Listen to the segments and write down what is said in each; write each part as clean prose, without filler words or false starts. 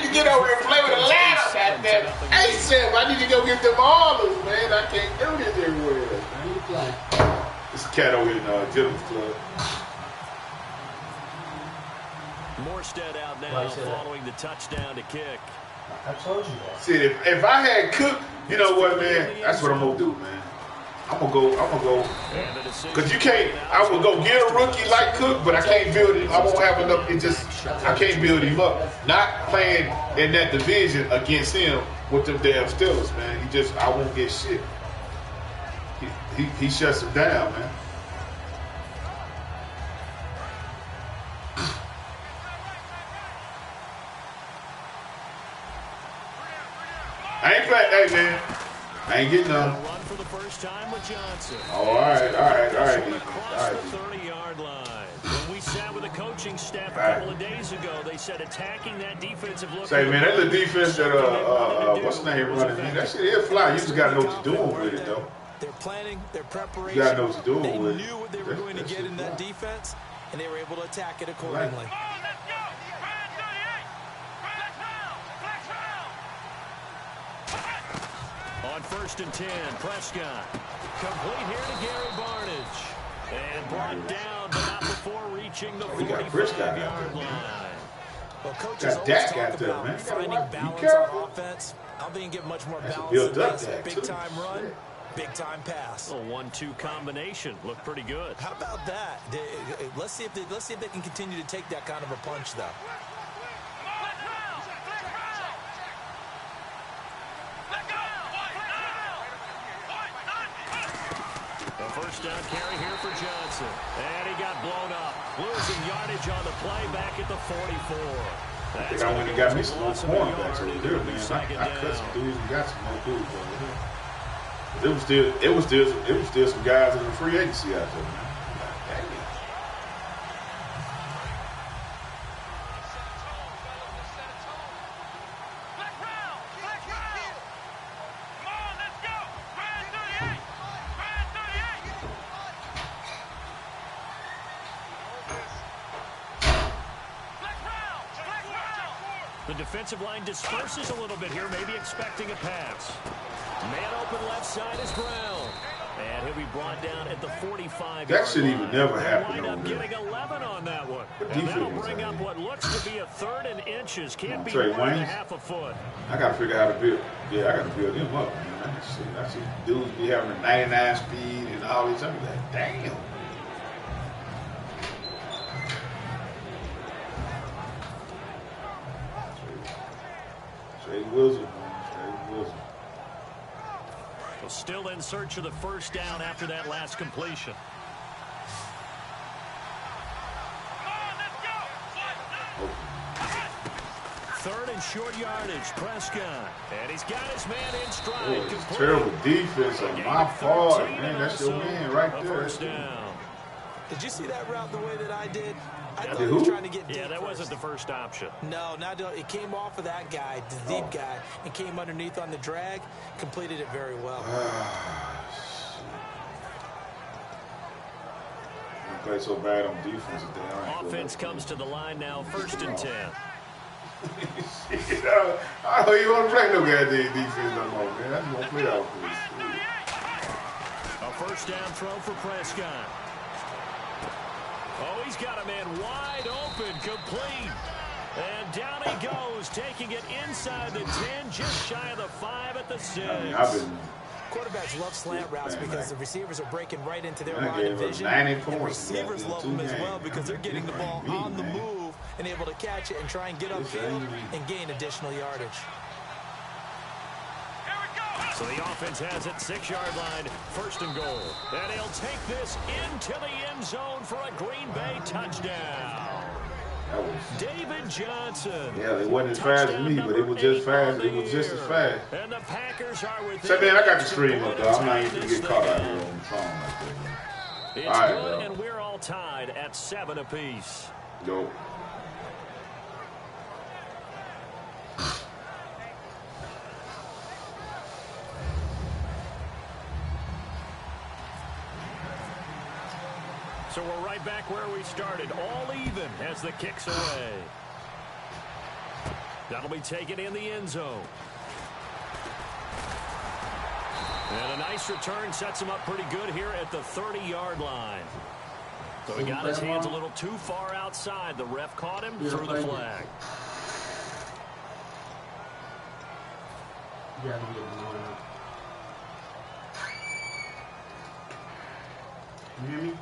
need to get over here and play with a ladder, goddamn. ASAP, I need to go get them olives, man. I can't do this everywhere. It's a cat over in Gentleman's Club. Morstead out now following the touchdown to kick. I told you that. See, if I had Cook, you know what, man? That's what I'm going to do, man. I'm gonna go, because you can't, I would go get a rookie like Cook, but I can't build him, I won't have enough, I can't build him up. Not playing in that division against him with them damn Steelers, man. I won't get shit. He shuts him down, man. I ain't playing, hey, man. I ain't getting none. Run for the first time with Johnson. Oh, all right. Across the 30-yard line. When we sat with the coaching staff a couple of days ago, they said attacking that defensive look. Say, man, that's the defense that what's the name running? That shit is fly. You just gotta know what you're doing with it, though. Their planning, their preparation. You gotta know what you're doing with it. They knew what they were going to get in that defense, and they were able to attack it accordingly. On 1st and 10, Prescott. Complete here to Gary Barnidge. And brought down, but not before reaching the 45-yard line. Well, coaches always talk about finding balance on offense. I'm being given much more balance than this. Big-time run, big-time pass. A 1-2 combination. Looked pretty good. How about that? Let's see if they can continue to take that kind of a punch, though. First down carry here for Johnson. And he got blown up. Losing yardage on the play back at the 44. I think I went and got me some more cornerbacks over there, man. I cut some dudes and got some more dudes over there. But it was still some guys in the free agency out there, man. The defensive line disperses a little bit here, maybe expecting a pass. Man open left side is Brown. And he'll be brought down at the 45. That should even never happen. Wind up getting 11 on that one. And that'll bring up what looks to be a 3rd and inches. Can't be more than half a foot. I got to figure out how to build. Yeah, I got to build him up, man. I see dudes be having a 99 speed and all these. I'm like, damn. Straight Wilson, man. Straight Wilson. Well, still in search of the first down after that last completion. Third and short yardage, Prescott. And he's got his man in stride. Boy, terrible defense on my part, man. That's your man right there. First down. Did you see that route the way that I did? I thought he was trying to get deep. Yeah, that wasn't the first option. No, it came off of that guy, the deep guy, and came underneath on the drag. Completed it very well. I play so bad on defense today. Offense comes to the line now, 1st and 10. I don't even want to play no goddamn defense no more, man. I just want to play offense. A first down throw for Prescott. Oh, he's got a man wide open, complete. And down he goes, taking it inside the 10, just shy of the 5 at the 6. Quarterbacks love slant routes because the receivers are breaking right into their line of vision. And receivers love them as well because they're getting the ball on the move and able to catch it and try and get upfield and gain additional yardage. So the offense has it, 6-yard line, 1st and goal. And he'll take this into the end zone for a Green Bay touchdown. David Johnson. Yeah, they wasn't as fast as me, but it was just fast. It was just as fast. And the Packers are with. So, man, I got the stream up, though. I'm not even going to get caught out here on the phone like that. It's all right, good, bro. And we're all tied at 7 apiece. Go. So we're right back where we started, all even as the kick's away. That'll be taken in the end zone. And a nice return sets him up pretty good here at the 30-yard line. So he got his hands a little too far outside. The ref caught him, threw the flag. You hear me?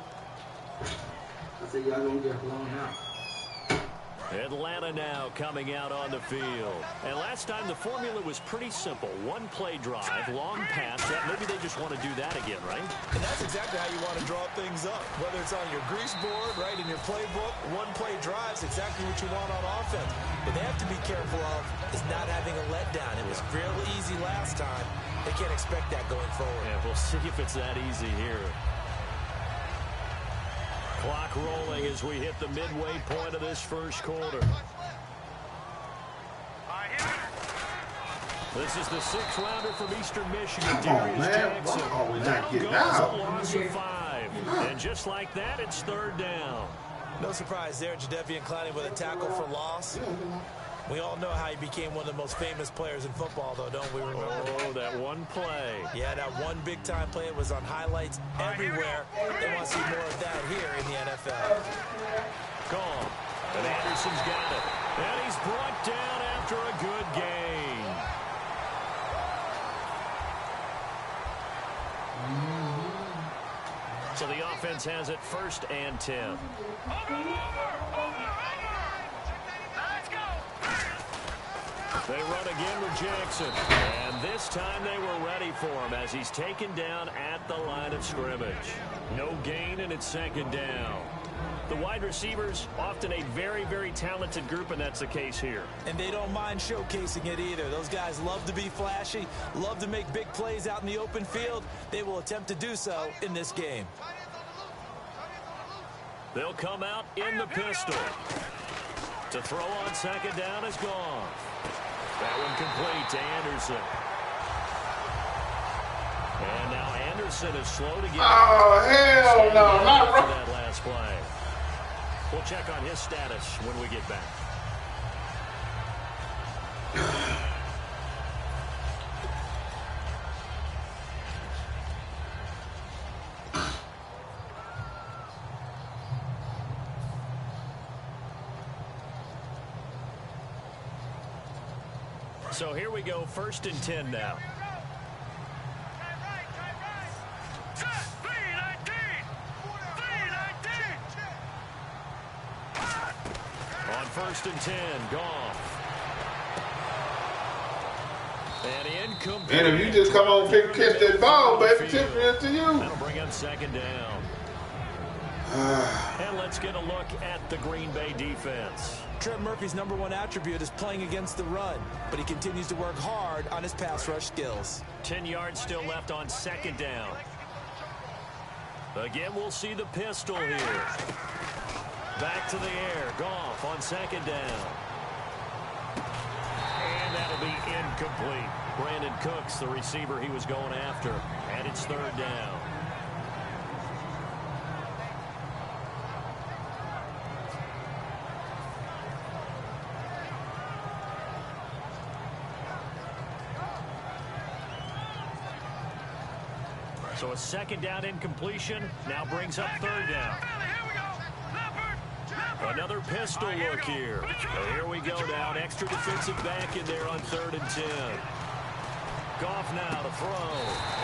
I said y'all gonna get blown out. Atlanta now coming out on the field. And last time the formula was pretty simple. One play drive, long pass. Maybe they just want to do that again, right? And that's exactly how you want to draw things up. Whether it's on your grease board, right, in your playbook, one play drive is exactly what you want on offense. What they have to be careful of is not having a letdown. It was fairly easy last time. They can't expect that going forward. Yeah, we'll see if it's that easy here. Clock rolling as we hit the midway point of this first quarter. This is the sixth-rounder from Eastern Michigan, Darius Jackson. Oh, we're not getting Goes out. a loss of 5. And just like that, it's third down. No surprise there, Jadeveon Clowney with a tackle for loss. We all know how he became one of the most famous players in football, though, don't we remember? Oh, that one play. Yeah, that one big-time play was on highlights everywhere. They want to see more of that here in the NFL. Gone. And Anderson's got it. And he's brought down after a good gain. So the offense has it 1st and 10. They run again with Jackson. And this time they were ready for him as he's taken down at the line of scrimmage. No gain, and it's 2nd down. The wide receivers, often a very, very talented group, and that's the case here. And they don't mind showcasing it either. Those guys love to be flashy, love to make big plays out in the open field. They will attempt to do so in this game. They'll come out in the pistol. To throw on 2nd down is gone. That one complete to Anderson. And now Anderson is slow to get. Oh, hell no. Not right. That last play. We'll check on his status when we get back. So here we go, 1st and 10 now. On 1st and 10, Goff. And incomplete. And if you just come on and catch that ball, baby, tip it to you. That'll bring up 2nd down. And let's get a look at the Green Bay defense. Trent Murphy's #1 attribute is playing against the run, but he continues to work hard on his pass rush skills. 10 yards still left on 2nd down. Again, we'll see the pistol here. Back to the air. Goff on 2nd down. And that'll be incomplete. Brandon Cooks, the receiver he was going after. And it's 3rd down. So a 2nd down incompletion now brings up 3rd down. Another pistol look here. So here we go now. An extra defensive back in there on 3rd and 10. Goff now to throw.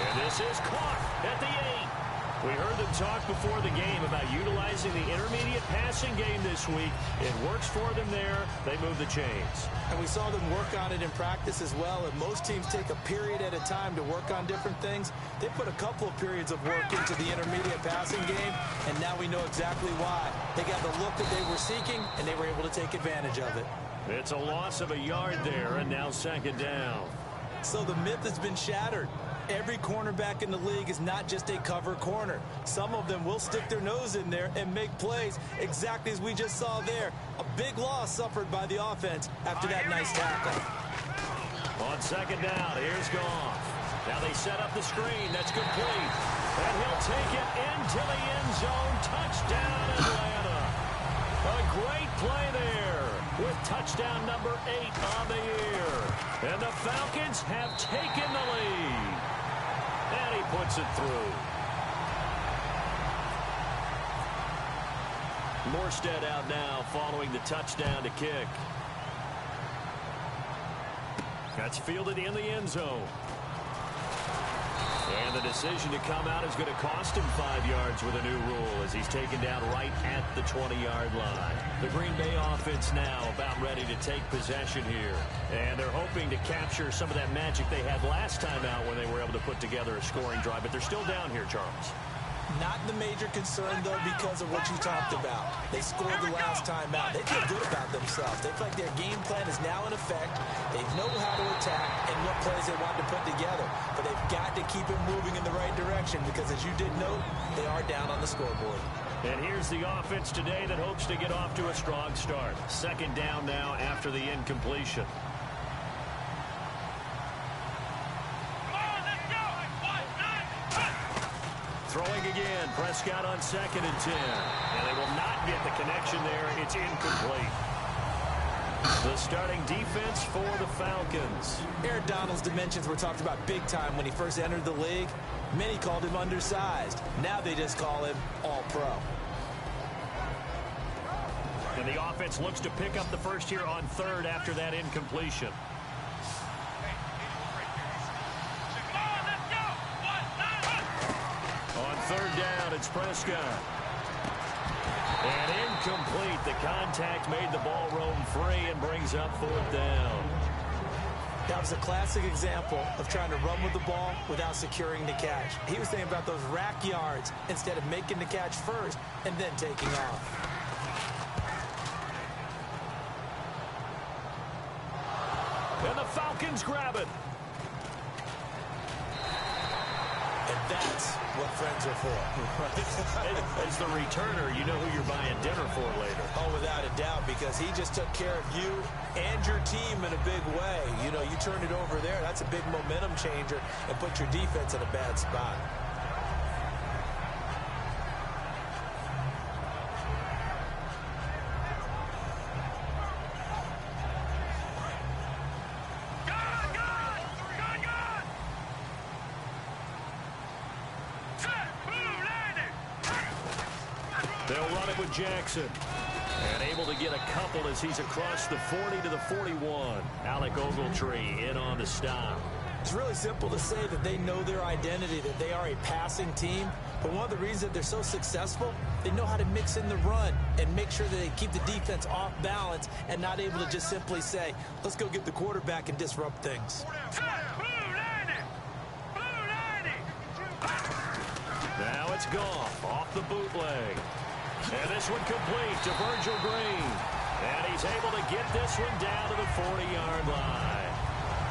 And this is caught at the 8. We heard them talk before the game about utilizing the intermediate passing game this week. It works for them there. They move the chains. And we saw them work on it in practice as well. And most teams take a period at a time to work on different things. They put a couple of periods of work into the intermediate passing game, and now we know exactly why. They got the look that they were seeking, and they were able to take advantage of it. It's a loss of a yard there, and now 2nd down. So the myth has been shattered. Every cornerback in the league is not just a cover corner. Some of them will stick their nose in there and make plays exactly as we just saw there. A big loss suffered by the offense after that nice tackle. On 2nd down, here's Goff. Now they set up the screen. That's complete. And he'll take it into the end zone. Touchdown, Atlanta. A great play there with touchdown number 8 on the year. And the Falcons have taken the lead. And he puts it through. Morstead out now following the touchdown to kick. That's fielded in the end zone. And the decision to come out is going to cost him 5 yards with a new rule as he's taken down right at the 20-yard line. The Green Bay offense now about ready to take possession here. And they're hoping to capture some of that magic they had last time out when they were able to put together a scoring drive. But they're still down here, Charles. Not the major concern, though, because of what you talked about. They scored the last time out. They feel good about themselves. They feel like their game plan is now in effect. They know how to attack and what plays they want to put together. But they've got to keep it moving in the right direction because, as you did note, they are down on the scoreboard. And here's the offense today that hopes to get off to a strong start. Second down now after the incompletion. Throwing again, Prescott on 2nd and 10. And they will not get the connection there. It's incomplete. The starting defense for the Falcons. Aaron Donald's dimensions were talked about big time when he first entered the league. Many called him undersized. Now they just call him all-pro. And the offense looks to pick up the first here on 3rd after that incompletion. On 3rd down, it's Prescott. And incomplete. The contact made the ball roam free and brings up 4th down. That was a classic example of trying to run with the ball without securing the catch. He was thinking about those rack yards instead of making the catch first and then taking off. And the Falcons grab it. And that's what friends are for. As the returner, you know who you're buying dinner for later. Oh, without a doubt, because he just took care of you and your team in a big way. You know, you turn it over there, that's a big momentum changer and put your defense in a bad spot. They'll run it with Jackson. And able to get a couple as he's across the 40 to the 41. Alec Ogletree in on the stop. It's really simple to say that they know their identity, that they are a passing team. But one of the reasons that they're so successful, they know how to mix in the run and make sure that they keep the defense off balance and not able to just simply say, let's go get the quarterback and disrupt things. Now it's Goff off the bootleg. And this one complete to Virgil Green. And he's able to get this one down to the 40-yard line.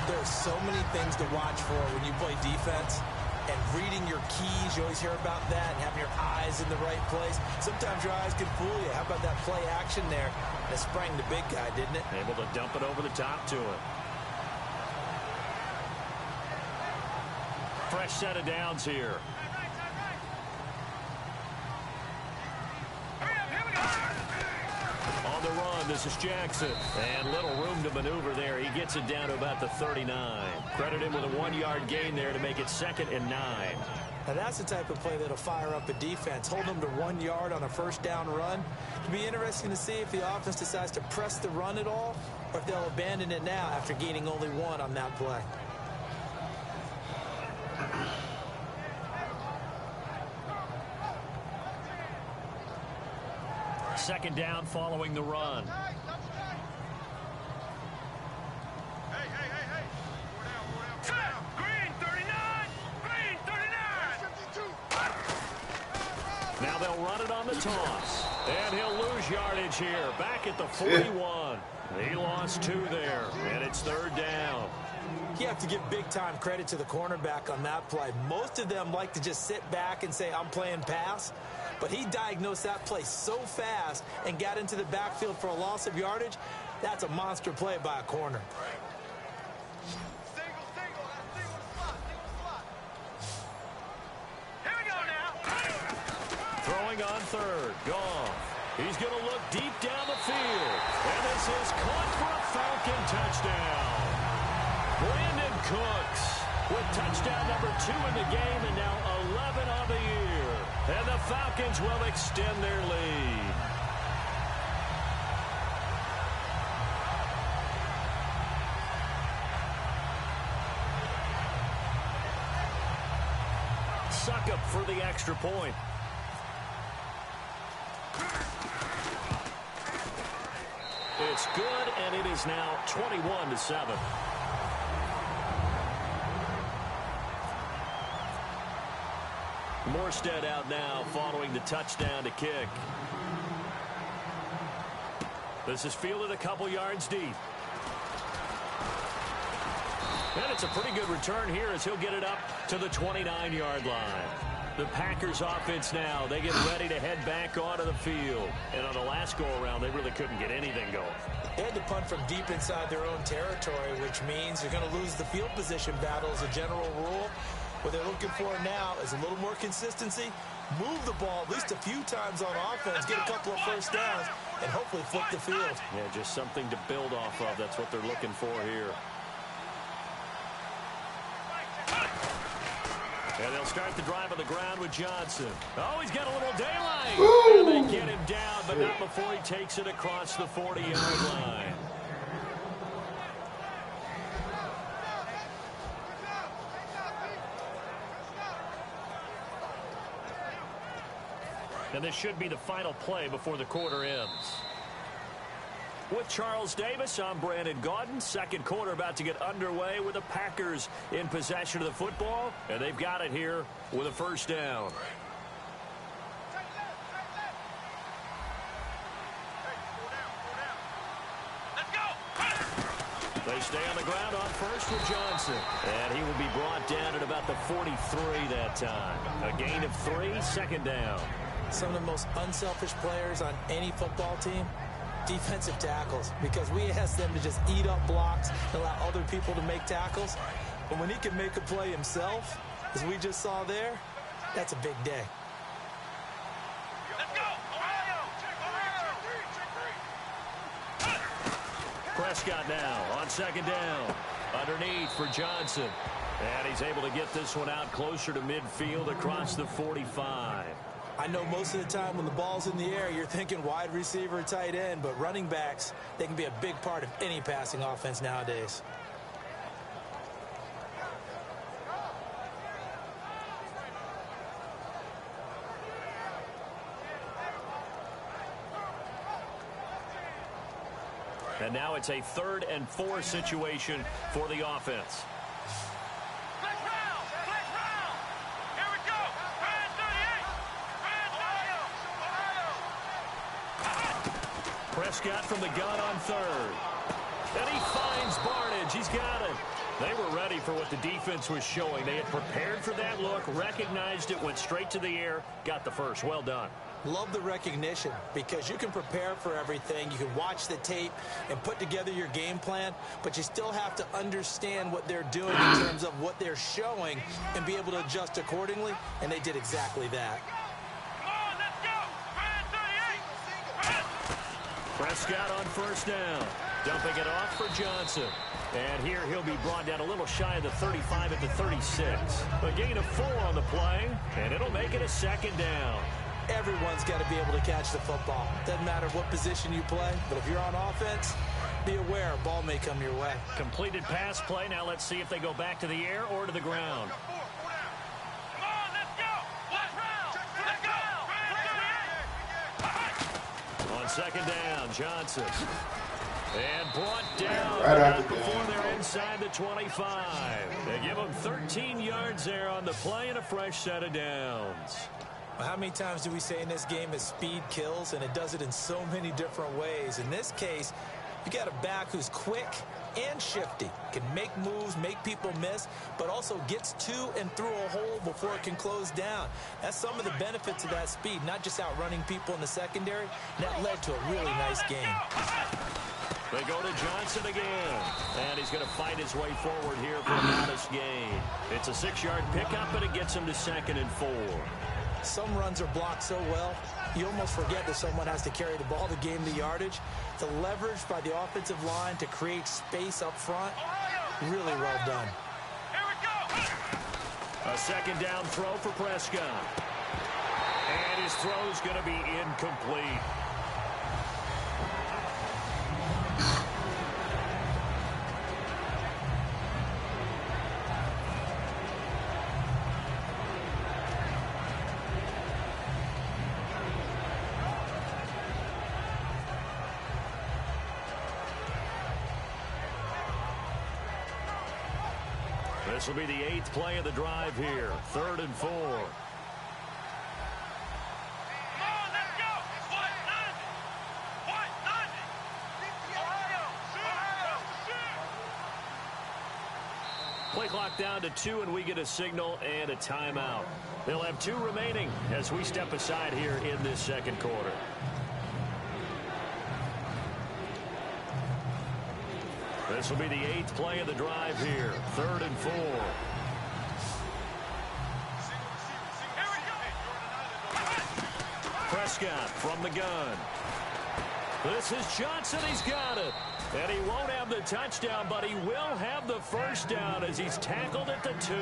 There's so many things to watch for when you play defense. And reading your keys, you always hear about that, and having your eyes in the right place. Sometimes your eyes can fool you. How about that play action there? That sprang the big guy, didn't it? Able to dump it over the top to him. Fresh set of downs here. On the run, this is Jackson. And little room to maneuver there. He gets it down to about the 39. Credit him with a 1-yard gain there to make it 2nd and 9. Now that's the type of play that'll fire up a defense. Hold them to 1 yard on a first down run. It'll be interesting to see if the offense decides to press the run at all or if they'll abandon it now after gaining only 1 on that play. Second down following the run. Now they'll run it on the toss. And he'll lose yardage here. Back at the 41. He lost 2 there. And it's 3rd down. You have to give big-time credit to the cornerback on that play. Most of them like to just sit back and say, I'm playing pass. But he diagnosed that play so fast and got into the backfield for a loss of yardage. That's a monster play by a corner. Here we go now. Throwing on 3rd. Goff. He's going to look deep down the field. And this is caught for a Falcon touchdown. Brandon Cooks with touchdown number 2 in the game and now 11 on the year. And the Falcons will extend their lead. Suckup for the extra point. It's good, and it is now 21-7. Morstead out now following the touchdown to kick. This is fielded a couple yards deep. And it's a pretty good return here as he'll get it up to the 29-yard line. The Packers offense now, they get ready to head back onto the field. And on the last go-around, they really couldn't get anything going. They had to punt from deep inside their own territory, which means you're going to lose the field position battle as a general rule. What they're looking for now is a little more consistency, move the ball at least a few times on offense, get a couple of first downs, and hopefully flip the field. Yeah, just something to build off of. That's what they're looking for here. And they'll start the drive on the ground with Johnson. Oh, he's got a little daylight. Ooh. And they get him down, but not before he takes it across the 40-yard line. And this should be the final play before the quarter ends. With Charles Davis, I'm Brandon Gaudin. Second quarter about to get underway with the Packers in possession of the football. And they've got it here with a first down. They stay on the ground on first with Johnson. And he will be brought down at about the 43 that time. A gain of 3, second down. Some of the most unselfish players on any football team, defensive tackles, because we ask them to just eat up blocks and allow other people to make tackles. But when he can make a play himself, as we just saw there, that's a big day. Let's go, Ohio! Prescott now on second down. Underneath for Johnson. And he's able to get this one out closer to midfield across the 45. I know most of the time when the ball's in the air, you're thinking wide receiver, tight end, but running backs, they can be a big part of any passing offense nowadays. And now it's a 3rd and 4 situation for the offense. Prescott from the gun on 3rd. And he finds Barnage. He's got it. They were ready for what the defense was showing. They had prepared for that look, recognized it, went straight to the air, got the first. Well done. Love the recognition because you can prepare for everything. You can watch the tape and put together your game plan, but you still have to understand what they're doing in terms of what they're showing and be able to adjust accordingly, and they did exactly that. Prescott on first down. Dumping it off for Johnson. And here he'll be brought down a little shy of the 35 at the 36. A gain of 4 on the play, and it'll make it a second down. Everyone's got to be able to catch the football. Doesn't matter what position you play, but if you're on offense, be aware a ball may come your way. Completed pass play. Now let's see if they go back to the air or to the ground. On second down, Johnson. And brought down right before they're inside the 25. They give them 13 yards there on the play and a fresh set of downs. Well, how many times do we say in this game that speed kills, and it does it in so many different ways? In this case, you got a back who's quick and shifty, can make moves, make people miss, but also gets to and through a hole before it can close down. That's some of the benefits of that speed, not just outrunning people in the secondary. That led to a really nice game. They go to Johnson again, and he's going to fight his way forward here for a modest gain. It's a 6-yard pickup, and it gets him to 2nd and 4. Some runs are blocked so well, you almost forget that someone has to carry the ball to gain the yardage. The leverage by the offensive line to create space up front, really well done. Here we go. A second down throw for Prescott. And his throw's going to be incomplete. This will be the 8th play of the drive here. 3rd and 4. Play clock down to 2, and we get a signal and a timeout. They'll have 2 remaining as we step aside here in this second quarter. This will be the 8th play of the drive here. 3rd and 4. Prescott from the gun. This is Johnson. He's got it. And he won't have the touchdown, but he will have the first down as he's tackled at the 2.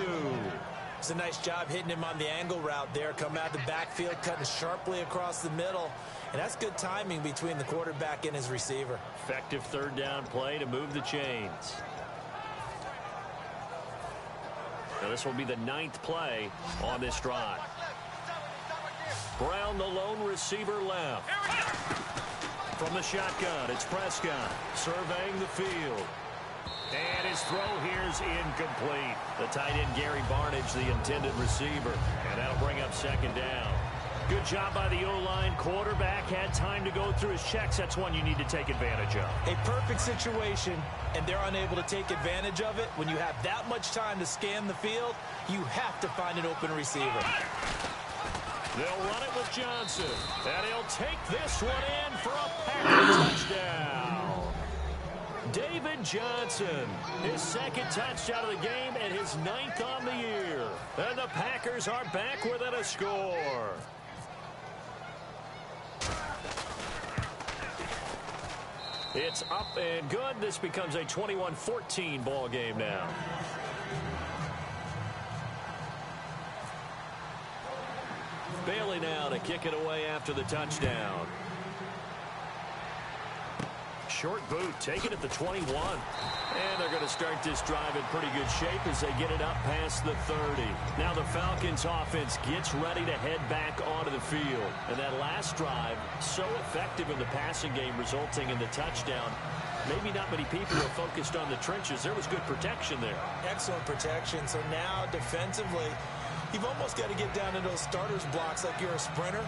It's a nice job hitting him on the angle route there. Come out of the backfield, cutting sharply across the middle. And that's good timing between the quarterback and his receiver. Effective 3rd down play to move the chains. Now this will be the 9th play on this drive. Brown, the lone receiver, left. From the shotgun, it's Prescott surveying the field. And his throw here is incomplete. The tight end, Gary Barnage, the intended receiver. And that'll bring up 2nd down. Good job by the O-line. Quarterback had time to go through his checks. That's one you need to take advantage of. A perfect situation, and they're unable to take advantage of it. When you have that much time to scan the field, you have to find an open receiver. They'll run it with Johnson. And he'll take this one in for a Packer touchdown. David Johnson, his 2nd touchdown of the game and his 9th on the year. And the Packers are back within a score. It's up and good. This becomes a 21-14 ball game now. Bailey now to kick it away after the touchdown. Short boot, taken at the 21. And they're going to start this drive in pretty good shape as they get it up past the 30. Now the Falcons offense gets ready to head back onto the field. And that last drive, so effective in the passing game, resulting in the touchdown. Maybe not many people are focused on the trenches. There was good protection there. Excellent protection. So now defensively, you've almost got to get down to those starters blocks like you're a sprinter.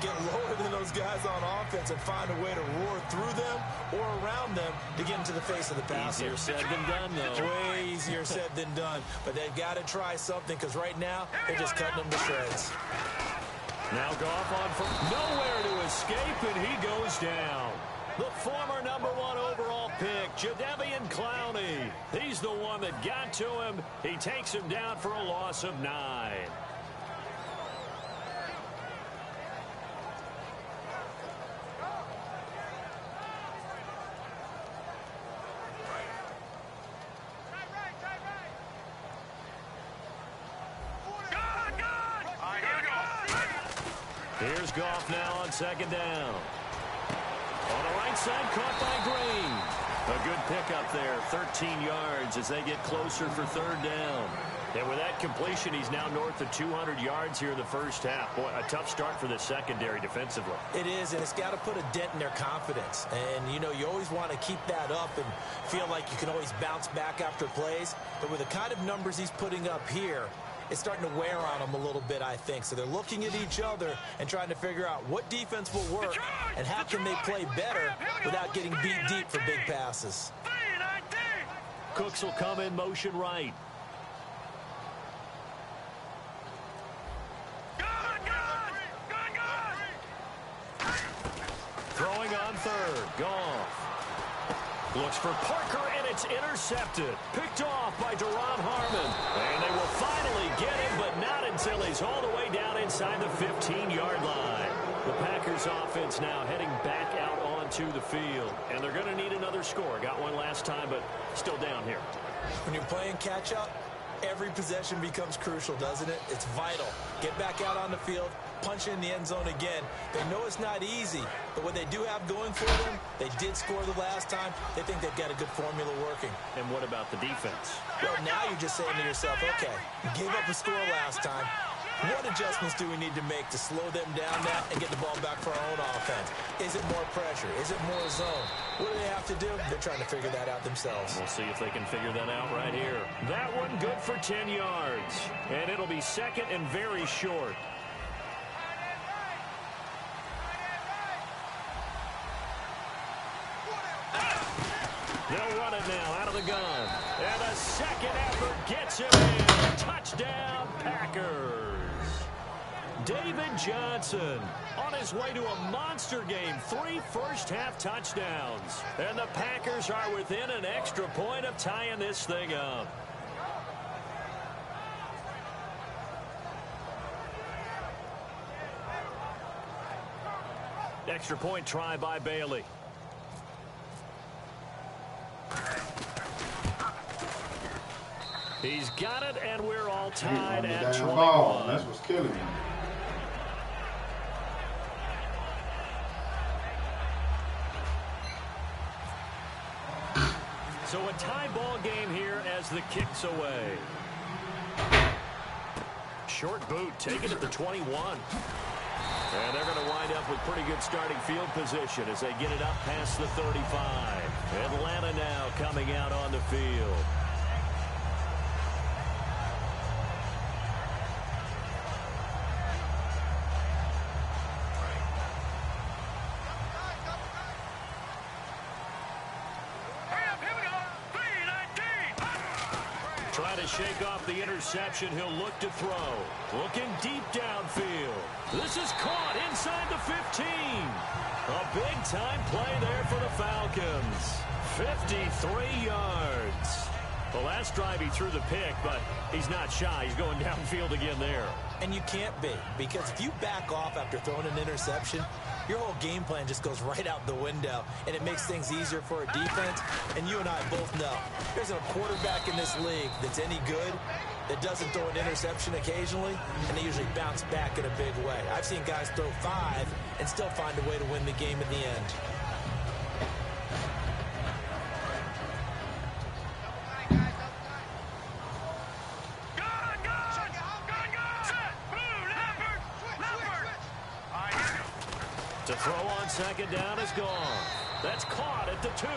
Get lower than those guys on offense and find a way to roar through them or around them to get into the face of the passer. Easier said than done, though. Way easier said than done. But they've got to try something because right now they're just cutting them to shreds. Now Goff on from nowhere to escape, and he goes down. The former #1 overall pick, Jadeveon Clowney. He's the one that got to him. He takes him down for a loss of 9. Here's Goff now on 2nd down. On the right side, caught by Green. A good pickup there, 13 yards as they get closer for 3rd down. And with that completion, he's now north of 200 yards here in the first half. Boy, a tough start for the secondary defensively. It is, and it's got to put a dent in their confidence. And, you know, you always want to keep that up and feel like you can always bounce back after plays. But with the kind of numbers he's putting up here, it's starting to wear on them a little bit, I think. So they're looking at each other and trying to figure out what defense will work and how can they play better without getting beat deep for big passes. Cooks will come in motion right. Throwing on 3rd. Goff. Looks for Parker, and it's intercepted. Picked off by Deron Harmon. And they will finally get him, but not until he's all the way down inside the 15-yard line. The Packers offense now heading back out onto the field. And they're going to need another score. Got one last time, but still down here. When you're playing catch-up, every possession becomes crucial, doesn't it? It's vital. Get back out on the field, punch in the end zone again. They know it's not easy, but what they do have going for them, they did score the last time. They think they've got a good formula working. And what about the defense? Well, now you're just saying to yourself, okay, we gave up a score last time. What adjustments do we need to make to slow them down now and get the ball back for our own offense? Is it more pressure? Is it more zone? What do they have to do? They're trying to figure that out themselves. We'll see if they can figure that out right here. That one good for 10 yards. And it'll be second and very short. They'll run it now out of the gun. And a second effort gets him in. Touchdown, Packers. David Johnson on his way to a monster game. 3 first-half touchdowns. And the Packers are within an extra point of tying this thing up. Extra point try by Bailey. He's got it, and we're all tied at 21. That's what's killing me. So a tie ball game here as the kick's away. Short boot taken at the 21. And they're going to wind up with pretty good starting field position as they get it up past the 35. Atlanta now coming out on the field. Trying to shake off the interception. He'll look to throw. Looking deep downfield. This is caught inside the 15. A big-time play there for the Falcons. 53 yards. The last drive he threw the pick, but he's not shy. He's going downfield again there. And you can't be, because if you back off after throwing an interception, your whole game plan just goes right out the window, and it makes things easier for a defense. And you and I both know there's a quarterback in this league that's any good that doesn't throw an interception occasionally, and they usually bounce back in a big way. I've seen guys throw 5 and still find a way to win the game in the end. To throw on second down is gone. That's caught at the 2.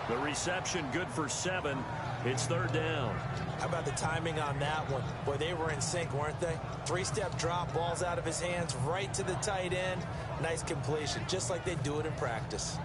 The reception good for 7. It's third down. How about the timing on that one? Boy, they were in sync, weren't they? 3-step drop, balls out of his hands, right to the tight end. Nice completion, just like they do it in practice.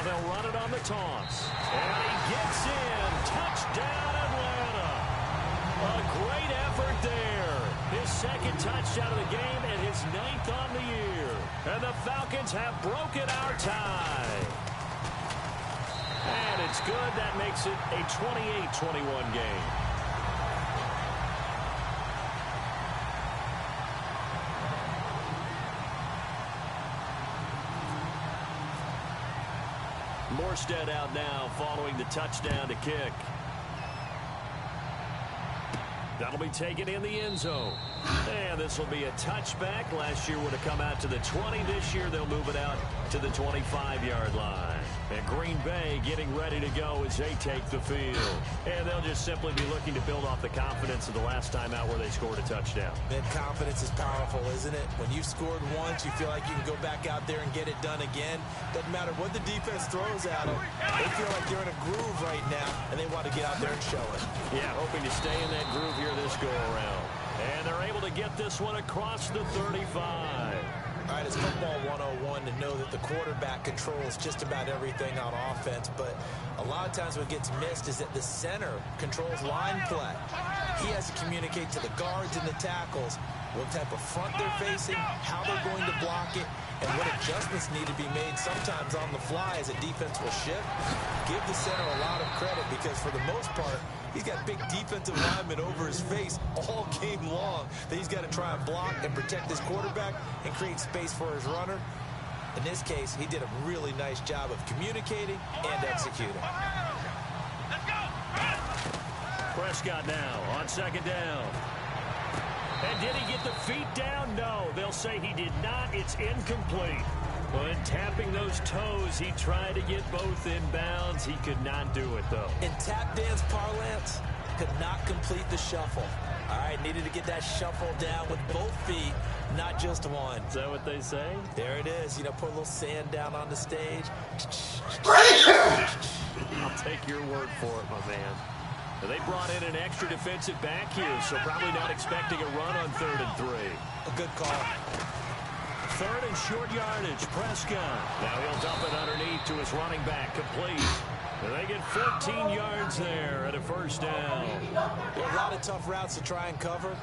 They'll run it on the toss. And he gets in. Touchdown, Atlanta. A great effort there. His second touchdown of the game and his 9th on the year. And the Falcons have broken our tie. And it's good. That makes it a 28-21 game. Morstead out now following the touchdown to kick. That'll be taken in the end zone. And this will be a touchback. Last year would have come out to the 20. This year they'll move it out to the 25-yard line. And Green Bay getting ready to go as they take the field. And they'll just simply be looking to build off the confidence of the last time out where they scored a touchdown. Man, confidence is powerful, isn't it? When you've scored once, you feel like you can go back out there and get it done again. Doesn't matter what the defense throws at them. They feel like they're in a groove right now, and they want to get out there and show it. Yeah, hoping to stay in that groove here this go-around. And they're able to get this one across the 35. All right, it's football 101 to know that the quarterback controls just about everything on offense, but a lot of times what gets missed is that the center controls line play. He has to communicate to the guards and the tackles what type of front they're facing, how they're going to block it, and what adjustments need to be made sometimes on the fly as a defense will shift. Give the center a lot of credit because for the most part, he's got big defensive linemen over his face all game long that he's got to try and block and protect his quarterback and create space for his runner. In this case, he did a really nice job of communicating and executing. Prescott now on second down. And did he get the feet down? No, they'll say he did not. It's incomplete. When tapping those toes, he tried to get both in bounds. He could not do it, though. In tap dance parlance, could not complete the shuffle. All right, needed to get that shuffle down with both feet, not just one. Is that what they say? There it is. You know, put a little sand down on the stage. I'll take your word for it, my man. They brought in an extra defensive back here, so probably not expecting a run on 3rd and 3. A good call. 3rd and short yardage, Prescott. Now he'll dump it underneath to his running back, complete. And they get 14 yards there at a first down. A lot of tough routes to try and cover.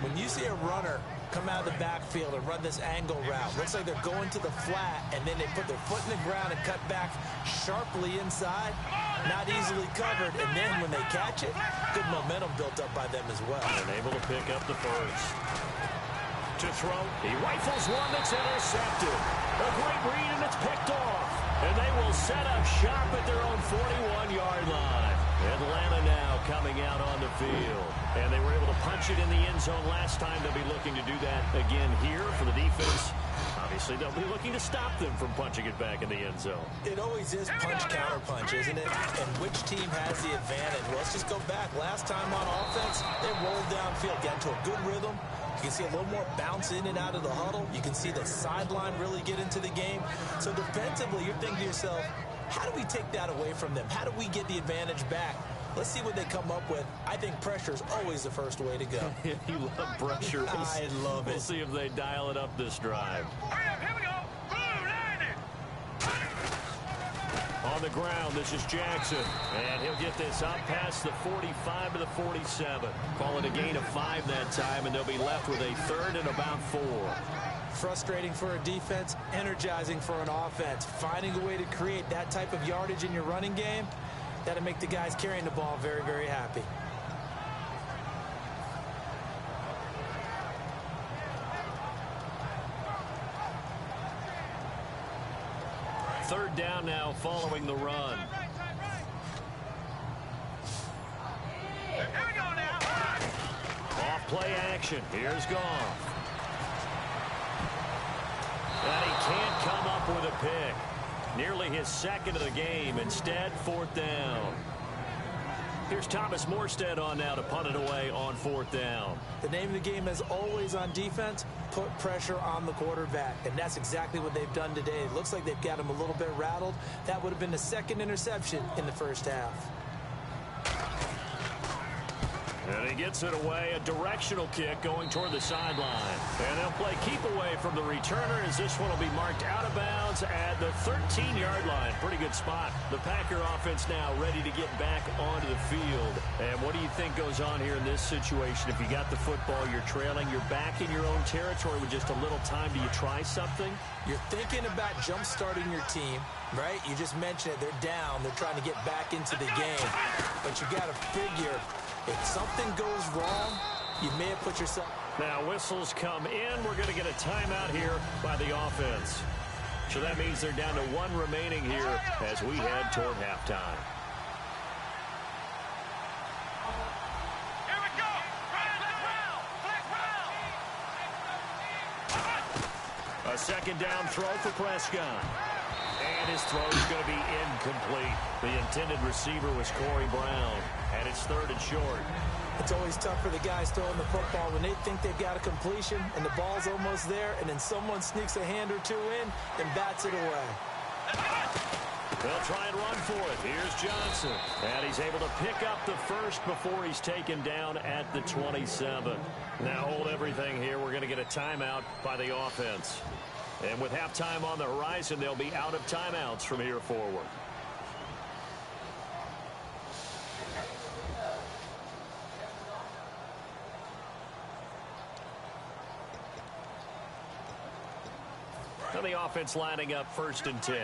When you see a runner come out of the backfield and run this angle route, looks like they're going to the flat, and then they put their foot in the ground and cut back sharply inside. Not easily covered, and then when they catch it, good momentum built up by them as well. And able to pick up the first. To throw, he rifles one that's intercepted. A great read, and it's picked off. And they will set up shop at their own 41-yard line. Atlanta now coming out on the field. And they were able to punch it in the end zone last time. They'll be looking to do that again here for the defense. Obviously, they'll be looking to stop them from punching it back in the end zone. It always is punch-counter-punch, isn't it? And which team has the advantage? Well, let's just go back. Last time on offense, they rolled downfield, got into a good rhythm. You can see a little more bounce in and out of the huddle. You can see the sideline really get into the game. So defensively, you're thinking to yourself, how do we take that away from them? How do we get the advantage back? Let's see what they come up with. I think pressure is always the first way to go. You love pressure. I love it. We'll see if they dial it up this drive. Hurry up, here we go. On the ground, this is Jackson. And he'll get this up past the 45 to the 47. Call it a gain of 5 that time, and they'll be left with a 3rd and about 4. Frustrating for a defense, energizing for an offense. Finding a way to create that type of yardage in your running game, that'll make the guys carrying the ball very, very happy. Third down now following the run. Off play action. Here's Goff. And he can't come up with a pick. Nearly his 2nd of the game. Instead, 4th down. Here's Thomas Morstead on now to punt it away on 4th down. The name of the game is always on defense, put pressure on the quarterback. And that's exactly what they've done today. It looks like they've got him a little bit rattled. That would have been the 2nd interception in the first half. And he gets it away, a directional kick going toward the sideline. And they'll play keep away from the returner as this one will be marked out of bounds at the 13-yard line. Pretty good spot. The Packer offense now ready to get back onto the field. And what do you think goes on here in this situation? If you got the football, you're trailing, you're back in your own territory with just a little time. Do you try something? You're thinking about jump-starting your team, right? You just mentioned it. They're down. They're trying to get back into the game. But you got to figure, if something goes wrong, you may have put yourself... Now whistles come in. We're going to get a timeout here by the offense. So that means they're down to 1 remaining here as we head toward halftime. Here we go. Flag round. A 2nd down throw for Prescott. And And his throw is going to be incomplete. The intended receiver was Corey Brown, and it's 3rd and short. It's always tough for the guys throwing the football when they think they've got a completion and the ball's almost there, and then someone sneaks a hand or two in and bats it away. They'll try and run for it. Here's Johnson. And he's able to pick up the first before he's taken down at the 27. Now hold everything here. We're going to get a timeout by the offense. And with halftime on the horizon, they'll be out of timeouts from here forward. Now the offense lining up 1st and 10.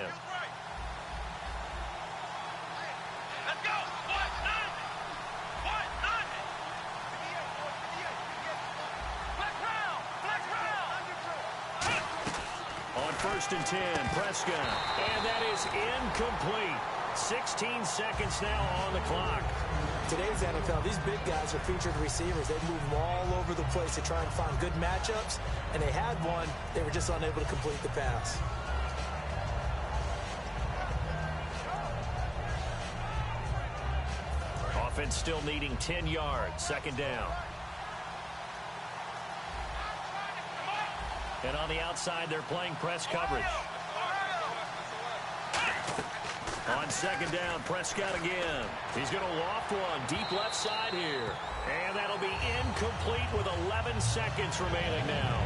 On 1st and 10, Prescott. And that is incomplete. 16 seconds now on the clock. Today's NFL, these big guys are featured receivers. They move them all over the place to try and find good matchups, and they had one. They were just unable to complete the pass. Offense still needing 10 yards. 2nd down. And on the outside, they're playing press coverage. On 2nd down, Prescott again. He's going to loft one deep left side here. And that'll be incomplete with 11 seconds remaining now.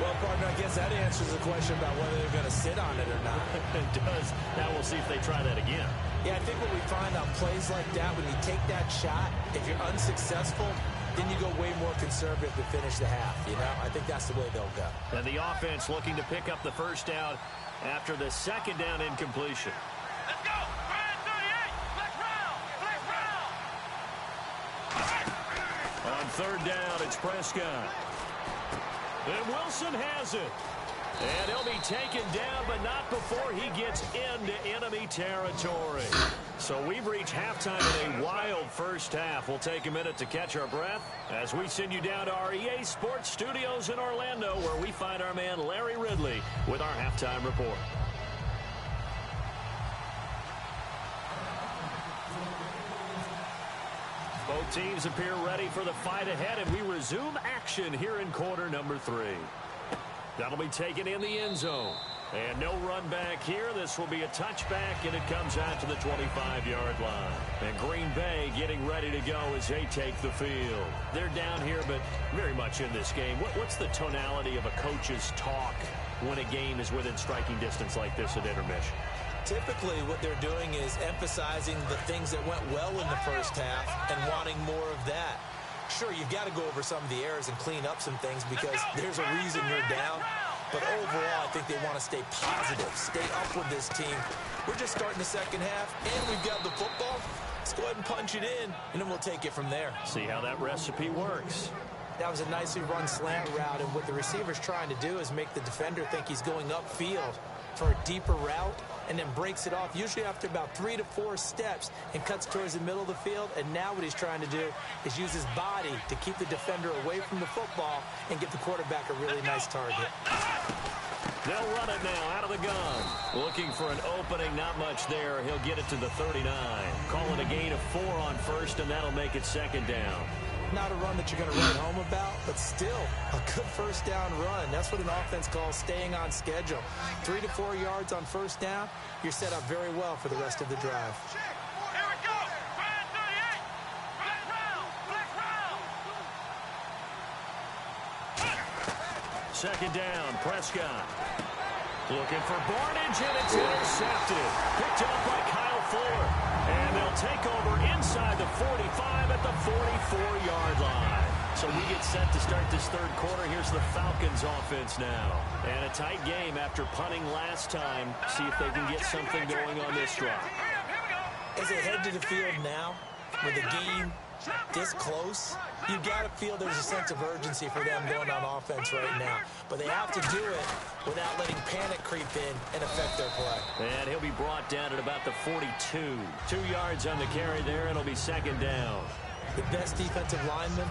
Well, partner, I guess that answers the question about whether they're going to sit on it or not. It does. Now we'll see if they try that again. Yeah, I think what we find on plays like that, when you take that shot, if you're unsuccessful, then you go way more conservative to finish the half, you know? I think that's the way they'll go. And the offense looking to pick up the 1st down after the 2nd down incompletion. Let's go! Brian 38! Flex round! On 3rd down, it's Prescott. And Wilson has it. And he'll be taken down, but not before he gets into enemy territory. So we've reached halftime in a wild first half. We'll take a minute to catch our breath as we send you down to our EA Sports Studios in Orlando, where we find our man Larry Ridley with our halftime report. Both teams appear ready for the fight ahead, and we resume action here in quarter number 3. That'll be taken in the end zone. And no run back here. This will be a touchback, and it comes out to the 25-yard line. And Green Bay getting ready to go as they take the field. They're down here, but very much in this game. What's the tonality of a coach's talk when a game is within striking distance like this at intermission? Typically, what they're doing is emphasizing the things that went well in the first half and wanting more of that. Sure, you've got to go over some of the errors and clean up some things because there's a reason you're down. But overall, I think they want to stay positive, stay up with this team. We're just starting the second half, and we've got the football. Let's go ahead and punch it in, and then we'll take it from there. See how that recipe works. That was a nicely run slant route, and what the receiver's trying to do is make the defender think he's going upfield for a deeper route, and then breaks it off, usually after about 3 to 4 steps, and cuts towards the middle of the field. And now what he's trying to do is use his body to keep the defender away from the football and give the quarterback a really nice target. They'll run it now out of the gun. Looking for an opening, not much there. He'll get it to the 39. Calling a gain of 4 on 1st, and that'll make it 2nd down. Not a run that you're going to write home about, but still a good first down run. That's what an offense calls staying on schedule. 3 to 4 yards on first down, you're set up very well for the rest of the drive. Here we go! Brian 38! Flex round! 2nd down, Prescott. Looking for Barnage, and it's intercepted. Picked up by Kyle Fuller. And they'll take over inside the 45 at the 44-yard line. So we get set to start this 3rd quarter. Here's the Falcons offense now. And a tight game after punting last time. See if they can get something going on this drive. As they head to the field now, with the game this close, you've got to feel there's a sense of urgency for them going on offense right now. But they have to do it without letting panic creep in and affect their play. And he'll be brought down at about the 42. 2 yards on the carry there. It'll be 2nd down. The best defensive linemen,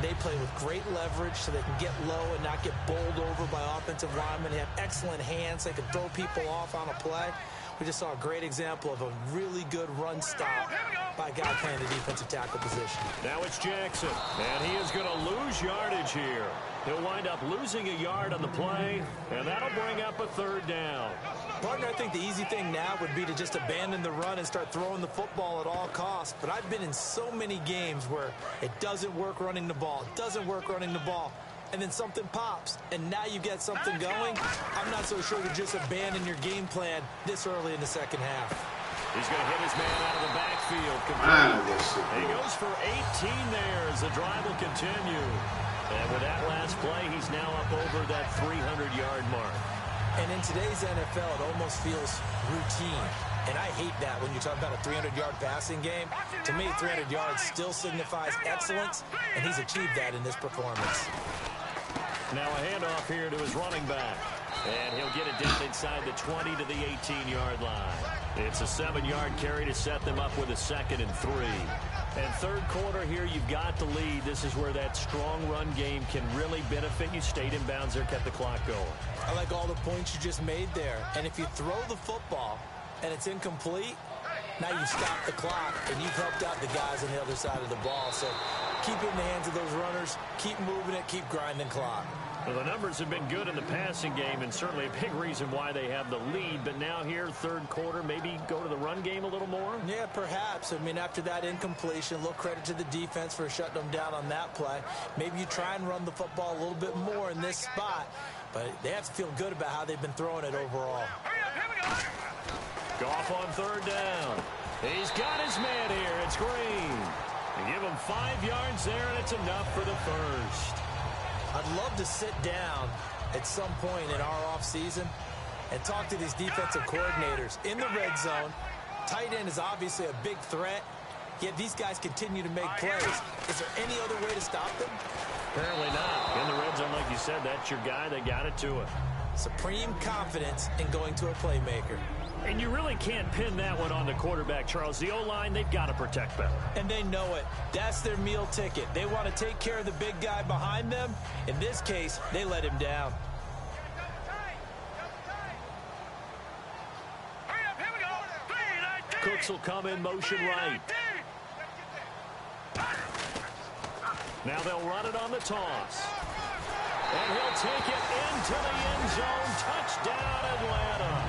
they play with great leverage so they can get low and not get bowled over by offensive linemen. They have excellent hands. They can throw people off on a play. We just saw a great example of a really good run stop by a guy playing the defensive tackle position. Now it's Jackson, and he is going to lose yardage here. He'll wind up losing a yard on the play, and that'll bring up a third down. Partner, I think the easy thing now would be to just abandon the run and start throwing the football at all costs. But I've been in so many games where it doesn't work running the ball, and then something pops, and now you get something going. I'm not so sure to just abandon your game plan this early in the second half. He's going to hit his man out of the backfield. He goes for 18 there as the drive will continue. And with that last play, he's now up over that 300-yard mark. And in today's NFL, it almost feels routine. And I hate that when you talk about a 300-yard passing game. To me, 300 yards still signifies excellence, and he's achieved that in this performance. Now a handoff here to his running back. And he'll get it down inside the 20 to the 18-yard line. It's a 7-yard carry to set them up with a 2nd and 3. And third quarter here, you've got the lead. This is where that strong run game can really benefit you. Stayed in bounds there, kept the clock going. I like all the points you just made there. And if you throw the football and it's incomplete, now you stop the clock and you've helped out the guys on the other side of the ball. So keep it in the hands of those runners, keep moving it, keep grinding clock. Well, the numbers have been good in the passing game, and certainly a big reason why they have the lead. But now here, third quarter, maybe go to the run game a little more? Yeah, perhaps. I mean, after that incompletion, a little credit to the defense for shutting them down on that play. Maybe you try and run the football a little bit more in this spot, but they have to feel good about how they've been throwing it overall. Goff on third down. He's got his man here. It's Green. They give him 5 yards there, and it's enough for the first. I'd love to sit down at some point in our offseason and talk to these defensive coordinators. In the red zone, tight end is obviously a big threat, yet these guys continue to make plays. Is there any other way to stop them? Apparently not. In the red zone, like you said, that's your guy. They got it to him. Supreme confidence in going to a playmaker. And you really can't pin that one on the quarterback, Charles. The O-line, they've got to protect better. And they know it. That's their meal ticket. They want to take care of the big guy behind them. In this case, they let him down. Cooks will come in motion right. Now they'll run it on the toss. And he'll take it into the end zone. Touchdown, Atlanta.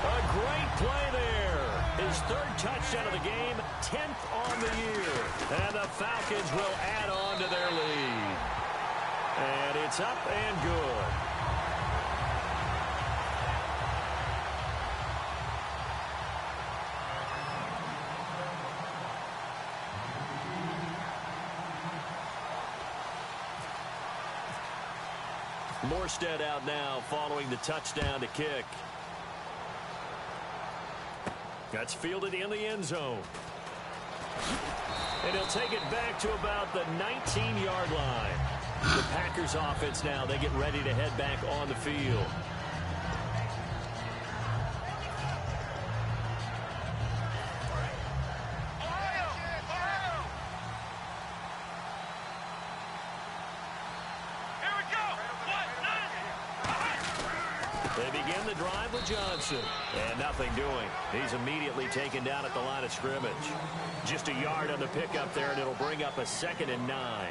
A great play there. His 3rd touchdown of the game, 10th on the year. And the Falcons will add on to their lead. And it's up and good. Morstead out now following the touchdown to kick. That's fielded in the end zone. And he'll take it back to about the 19-yard line. The Packers offense now, they get ready to head back on the field. They begin the drive with Johnson. And nothing doing. He's immediately taken down at the line of scrimmage. Just a yard on the pickup there, and it'll bring up a 2nd and 9.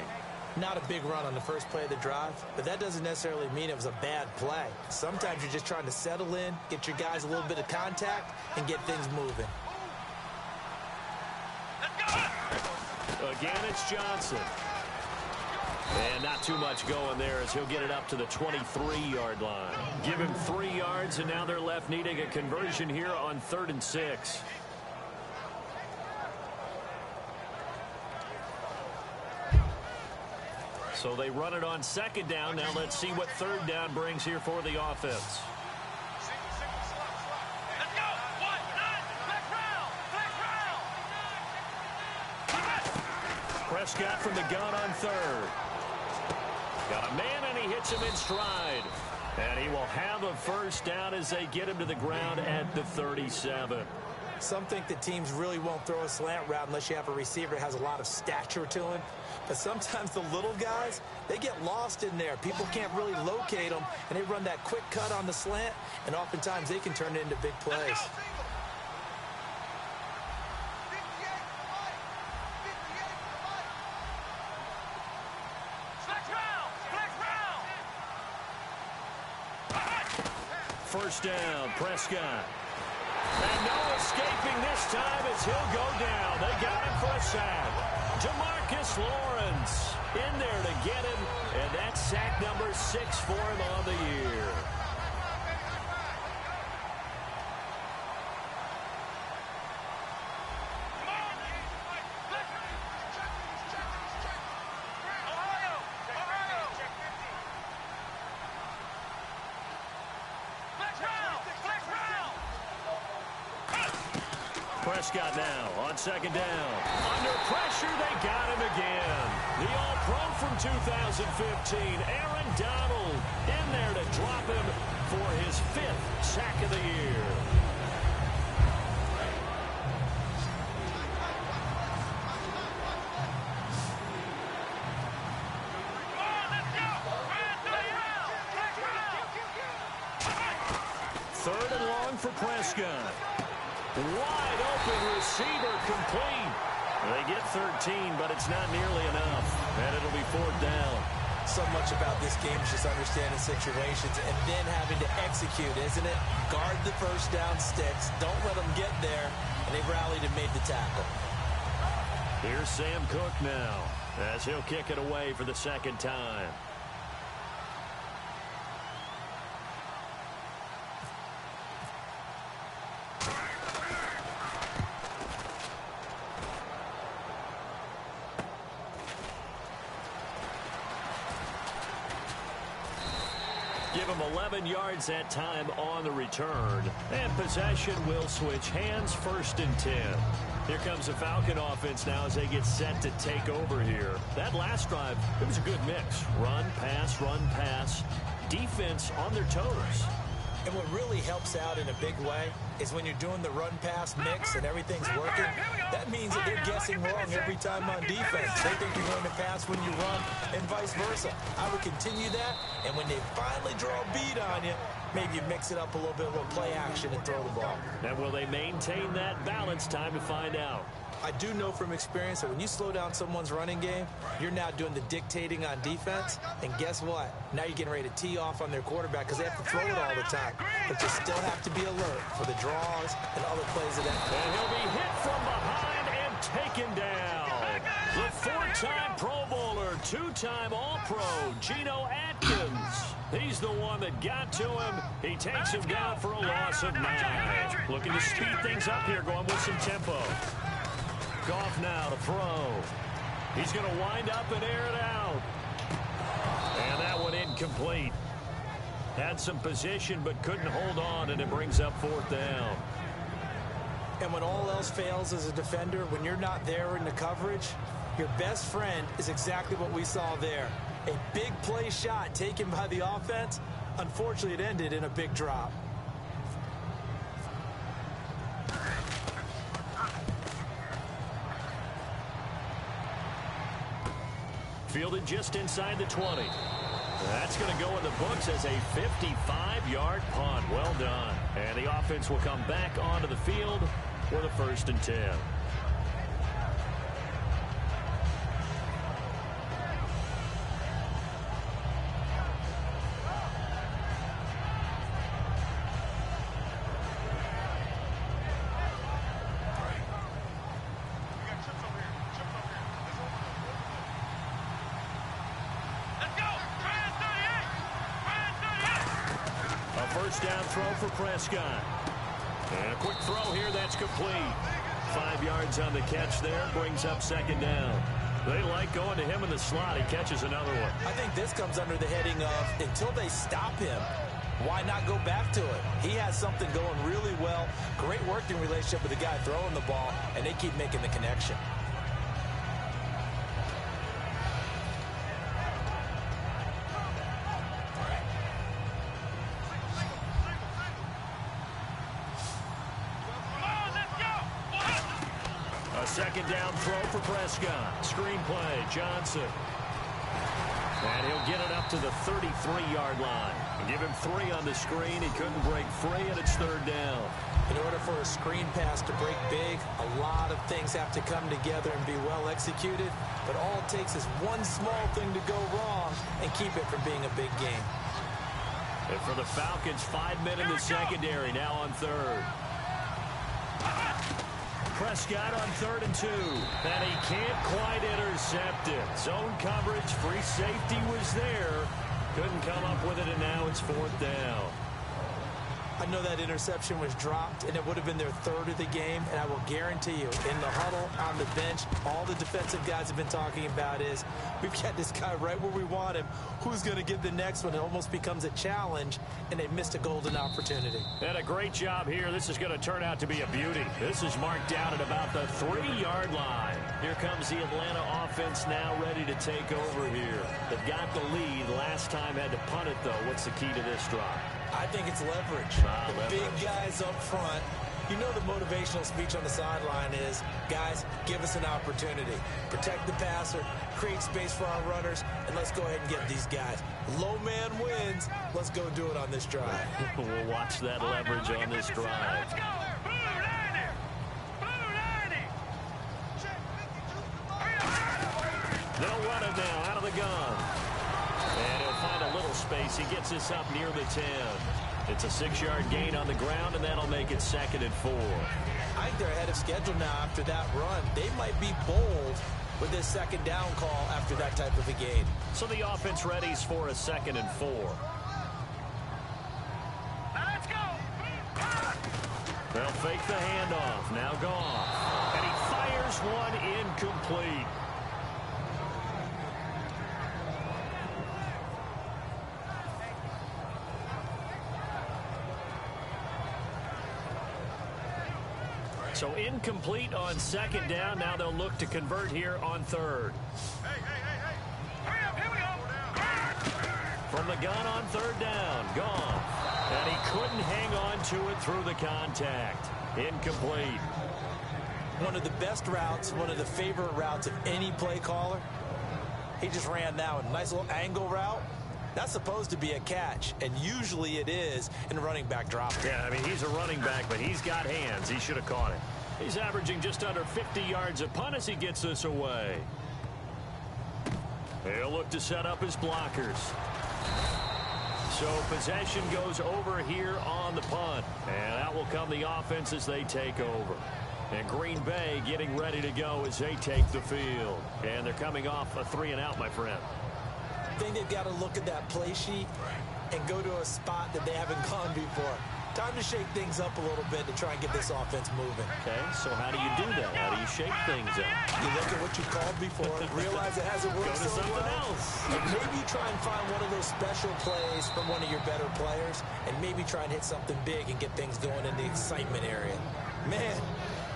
Not a big run on the first play of the drive, but that doesn't necessarily mean it was a bad play. Sometimes you're just trying to settle in, get your guys a little bit of contact, and get things moving. Again, it's Johnson. And not too much going there as he'll get it up to the 23-yard line. Give him 3 yards, and now they're left needing a conversion here on 3rd and 6. So they run it on 2nd down. Now let's see what 3rd down brings here for the offense. Prescott from the gun on 3rd. Got a man, and he hits him in stride. And he will have a first down as they get him to the ground at the 37. Some think that teams really won't throw a slant route unless you have a receiver that has a lot of stature to him. But sometimes the little guys, they get lost in there. People can't really locate them, and they run that quick cut on the slant, and oftentimes they can turn it into big plays. first down. Prescott. And no escaping this time as he'll go down. They got him for a sack. DeMarcus Lawrence in there to get him, and that's sack number 6 for him on the year. Prescott now on second down. Under pressure, they got him again. The All-Pro from 2015, Aaron Donald, in there to drop him for his 5th sack of the year. Third and long for Prescott. Wide open receiver complete. They get 13, but it's not nearly enough. And it'll be 4th down. So much about this game is just understanding situations and then having to execute, isn't it? Guard the first down sticks. Don't let them get there. And they've rallied and made the tackle. Here's Sam Cook now as he'll kick it away for the 2nd time. Give him 11 yards that time on the return. And possession will switch hands, 1st and 10. Here comes the Falcon offense now as they get set to take over here. That last drive, it was a good mix. Run, pass, defense on their toes. And what really helps out in a big way is when you're doing the run-pass mix and everything's working, that means that they're guessing wrong every time on defense. They think you're going to pass when you run and vice versa. I would continue that, and when they finally draw a bead on you, maybe you mix it up a little bit, a little play action and throw the ball. And will they maintain that balance? Time to find out. I do know from experience that when you slow down someone's running game, you're now doing the dictating on defense. And guess what? Now you're getting ready to tee off on their quarterback because they have to throw it all the time. But you still have to be alert for the draws and other plays of that. And he'll be hit from behind and taken down. The 4-time Pro Bowler, 2-time All-Pro, Geno Atkins. He's the one that got to him. He takes him down for a loss of 9. Looking to speed things up here, going with some tempo. Goff now to throw. He's going to wind up and air it out. And that one incomplete. Had some position but couldn't hold on, and it brings up 4th down. And when all else fails as a defender, when you're not there in the coverage, your best friend is exactly what we saw there. A big play shot taken by the offense. Unfortunately, it ended in a big drop. Fielded just inside the 20. That's going to go in the books as a 55-yard punt. Well done. And the offense will come back onto the field for the 1st and 10. Down throw for Prescott. And a quick throw here that's complete. 5 yards on the catch there, brings up 2nd down. They like going to him in the slot. He catches another one. I think this comes under the heading of until they stop him, why not go back to it? He has something going really well. Great working relationship with the guy throwing the ball, and they keep making the connection. Second down throw for Prescott. Screen play, Johnson. And he'll get it up to the 33-yard line. Give him 3 on the screen. He couldn't break free, and it's 3rd down. In order for a screen pass to break big, a lot of things have to come together and be well executed. But all it takes is one small thing to go wrong and keep it from being a big game. And for the Falcons, 5 men in the secondary, now on third. Prescott on 3rd and 2. And he can't quite intercept it. Zone coverage, free safety was there. Couldn't come up with it, and now it's 4th down. I know that interception was dropped, and it would have been their 3rd of the game, and I will guarantee you, in the huddle, on the bench, all the defensive guys have been talking about is, we've got this guy right where we want him. Who's going to get the next one? It almost becomes a challenge, and they missed a golden opportunity. And a great job here. This is going to turn out to be a beauty. This is marked down at about the 3-yard line. Here comes the Atlanta offense now ready to take over here. They've got the lead. Last time had to punt it, though. What's the key to this drive? I think it's leverage. The big guys up front. You know the motivational speech on the sideline is, guys, give us an opportunity. Protect the passer, create space for our runners, and let's go ahead and get these guys. Low man wins. Let's go do it on this drive. We'll watch that leverage on this drive. They'll run it now out of the gun. And he'll find a little space. He gets this up near the 10. It's a 6-yard gain on the ground, and that'll make it 2nd and 4. I think they're ahead of schedule now after that run. They might be bold with this 2nd down call after that type of a gain. So the offense readies for a 2nd and 4. Let's go. They'll fake the handoff. Now Goff. And he fires one incomplete. So incomplete on 2nd down. Now they'll look to convert here on 3rd. Hey. Hurry up, here we go. From the gun on 3rd down. Goff. And he couldn't hang on to it through the contact. Incomplete. One of the best routes, one of the favorite routes of any play caller. He just ran that one. Nice little angle route. That's supposed to be a catch, and usually it is in a running back drop. Yeah, I mean, he's a running back, but he's got hands. He should have caught it. He's averaging just under 50 yards a punt as he gets this away. He'll look to set up his blockers. So possession goes over here on the punt, and out will come the offense as they take over. And Green Bay getting ready to go as they take the field. And they're coming off a 3-and-out, my friend. I think they've got to look at that play sheet and go to a spot that they haven't gone before. Time to shake things up a little bit to try and get this offense moving. Okay, so how do you do that? How do you shake things up? You look at what you called before, realize it hasn't worked Go to so something well, else. and maybe try and find one of those special plays from one of your better players, and maybe try and hit something big and get things going in the excitement area. Man,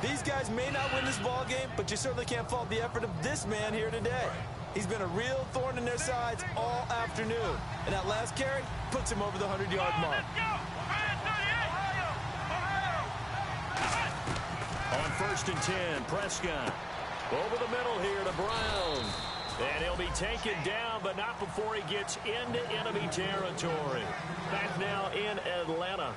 these guys may not win this ball game, but you certainly can't fault the effort of this man here today. He's been a real thorn in their sides all afternoon. And that last carry puts him over the 100-yard mark. On 1st and 10, Prescott. Over the middle here to Brown. And he'll be taken down, but not before he gets into enemy territory. Back now in Atlanta.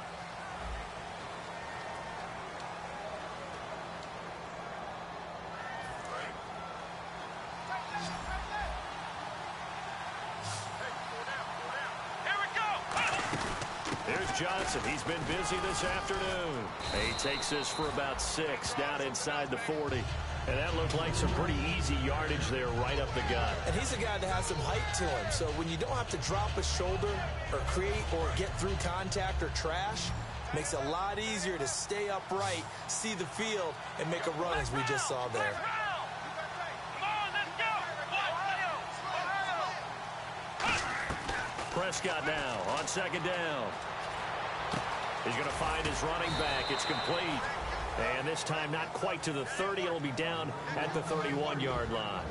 Here's Johnson. He's been busy this afternoon. He takes this for about 6 down inside the 40. And that looked like some pretty easy yardage there right up the gut. And he's a guy that has some height to him. So when you don't have to drop a shoulder or create or get through contact or trash, makes it a lot easier to stay upright, see the field, and make a run as we just saw there. Prescott now on 2nd down. He's going to find his running back. It's complete. And this time not quite to the 30. It'll be down at the 31-yard line.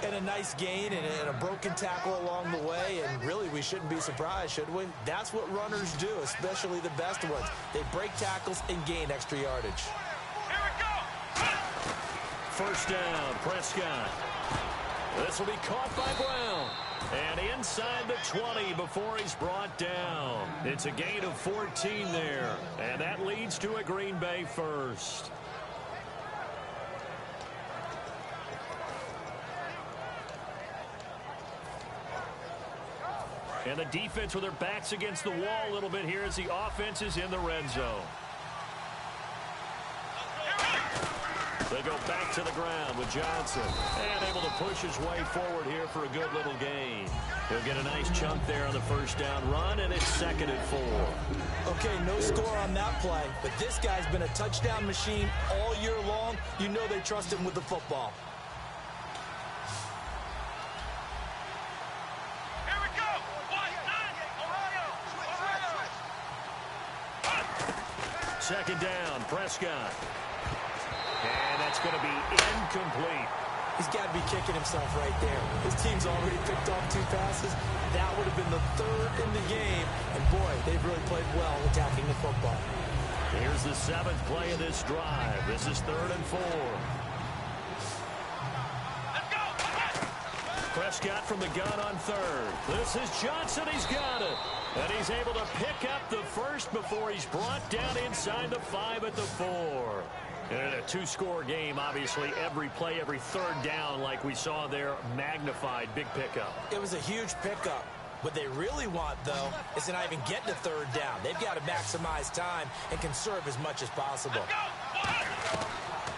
And a nice gain and a broken tackle along the way. And really, we shouldn't be surprised, should we? That's what runners do, especially the best ones. They break tackles and gain extra yardage. Here we go. 1st down, Prescott. This will be caught by Brown. And inside the 20 before he's brought down. It's a gain of 14 there. And that leads to a Green Bay first. And the defense with their backs against the wall a little bit here as the offense is in the red zone. They go back to the ground with Johnson. And able to push his way forward here for a good little gain. He'll get a nice chunk there on the first down run, and it's 2nd and 4. Okay, no score on that play, but this guy's been a touchdown machine all year long. You know they trust him with the football. Here we go. Ohio. 2nd down, Prescott. And that's going to be incomplete. He's got to be kicking himself right there. His team's already picked off 2 passes. That would have been the 3rd in the game. And, boy, they've really played well attacking the football. Here's the 7th play of this drive. This is 3rd and 4. Let's go. Prescott from the gun on 3rd. This is Johnson. He's got it. And he's able to pick up the first before he's brought down inside the 5 at the 4. And in a 2-score game, obviously, every play, every 3rd down, like we saw there, magnified, big pickup. It was a huge pickup. What they really want, though, is to not even get to 3rd down. They've got to maximize time and conserve as much as possible.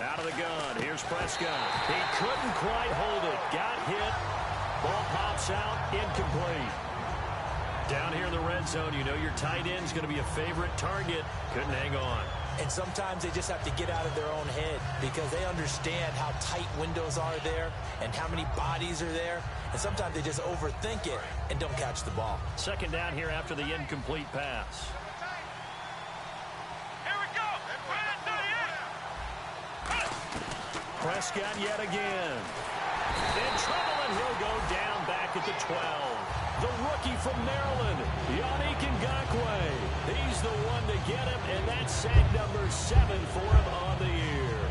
Out of the gun, here's Prescott. He couldn't quite hold it. Got hit. Ball pops out, incomplete. Down here in the red zone, you know your tight end's going to be a favorite target. Couldn't hang on. And sometimes they just have to get out of their own head because they understand how tight windows are there and how many bodies are there. And sometimes they just overthink it and don't catch the ball. 2nd down here after the incomplete pass. Here we go. Prescott yet again. In trouble, and he'll go down back at the 12. The rookie from Maryland, Yannick Ngakoue. He's the one to get him, and that's sack number 7 for him on the year.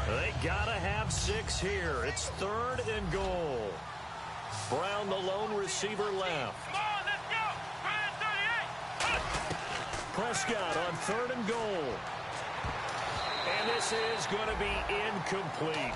They gotta have 6 here. It's 3rd and goal. Brown, the lone receiver, left. Prescott on 3rd and goal. And this is going to be incomplete.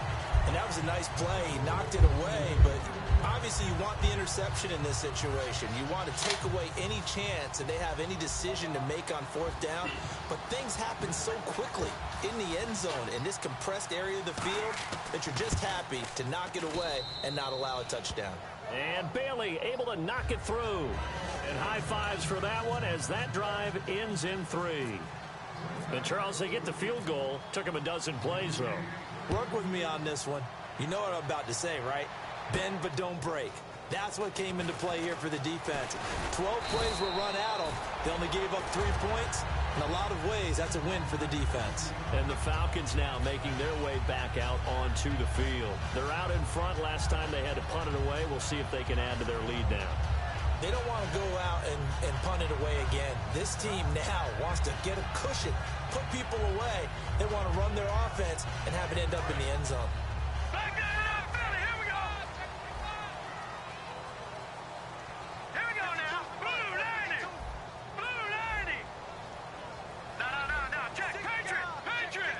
And that was a nice play. He knocked it away, but obviously you want the interception in this situation. You want to take away any chance that they have any decision to make on 4th down. But things happen so quickly in the end zone in this compressed area of the field that you're just happy to knock it away and not allow a touchdown. And Bailey able to knock it through. And high fives for that one as that drive ends in 3. And Charles, they get the field goal. Took him a dozen plays, though. Work with me on this one. You know what I'm about to say, right? Bend but don't break. That's what came into play here for the defense. 12 plays were run at them. They only gave up 3 points. In a lot of ways, that's a win for the defense. And the Falcons now making their way back out onto the field. They're out in front. Last time they had to punt it away. We'll see if they can add to their lead now. They don't want to go out and punt it away again. This team now wants to get a cushion, put people away. They want to run their offense and have it end up in the end zone. Back it up, Philly. Here we go. Here we go now. Blue lining. Blue lining. No. Check. Patriot.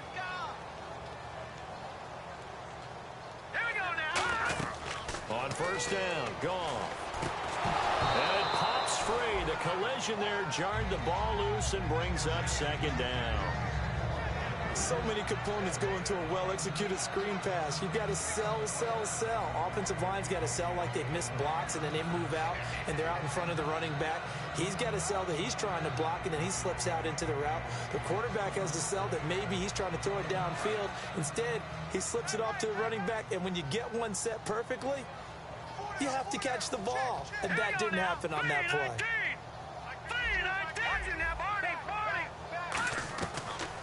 Here we go now. On 1st down, gone. And it pops free. The collision there jarred the ball loose and brings up 2nd down. So many components go into a well-executed screen pass. You've got to sell. Offensive line's got to sell like they've missed blocks, and then they move out, and they're out in front of the running back. He's got to sell that he's trying to block, and then he slips out into the route. The quarterback has to sell that maybe he's trying to throw it downfield. Instead, he slips it off to the running back, and when you get one set perfectly, you have to catch the ball. And that didn't happen on that play.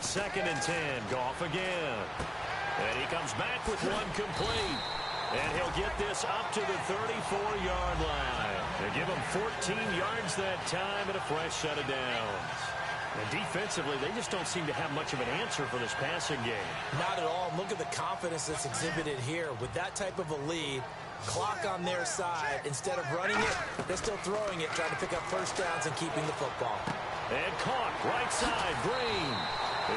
2nd and 10. Goff again. And he comes back with one complete. And he'll get this up to the 34-yard line. They give him 14 yards that time and a fresh set of downs. And defensively, they just don't seem to have much of an answer for this passing game. Not at all. Look at the confidence that's exhibited here. With that type of a lead, Clock on their side. Instead of running it, they're still throwing it, trying to pick up first downs and keeping the football. And caught right side, Green.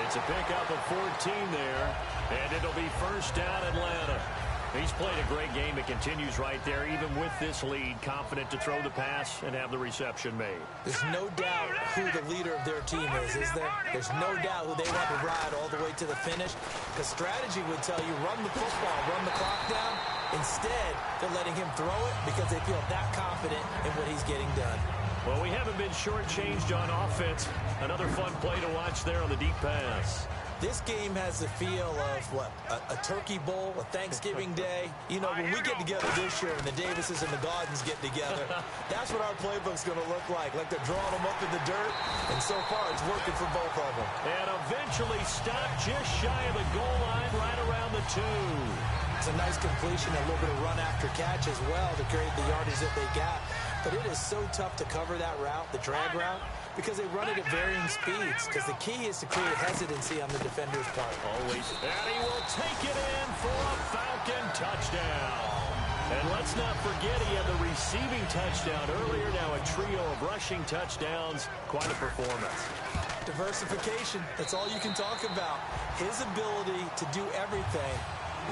It's a pickup of 14 there, and it'll be first down Atlanta. He's played a great game. It continues right there, even with this lead, confident to throw the pass and have the reception made. There's no doubt who the leader of their team is there? There's no doubt who they want to ride all the way to the finish. Because strategy would tell you, run the football, run the clock down. Instead, they're letting him throw it because they feel that confident in what he's getting done. Well, we haven't been shortchanged on offense. Another fun play to watch there on the deep pass. This game has the feel of, what, a turkey bowl, a Thanksgiving day. You know, when we get together this year and the Davises and the Gardens get together, that's what our playbook's going to look like they're drawing them up in the dirt. And so far, it's working for both of them. And eventually stopped just shy of the goal line, right around the 2. It's a nice completion, a little bit of run after catch as well to create the yardage that they got. But it is so tough to cover that route, the drag route, because they run it at varying speeds. Because the key is to create hesitancy on the defender's part. Always. And he will take it in for a Falcon touchdown. And let's not forget he had the receiving touchdown earlier. Now a trio of rushing touchdowns. Quite a performance. Diversification. That's all you can talk about. His ability to do everything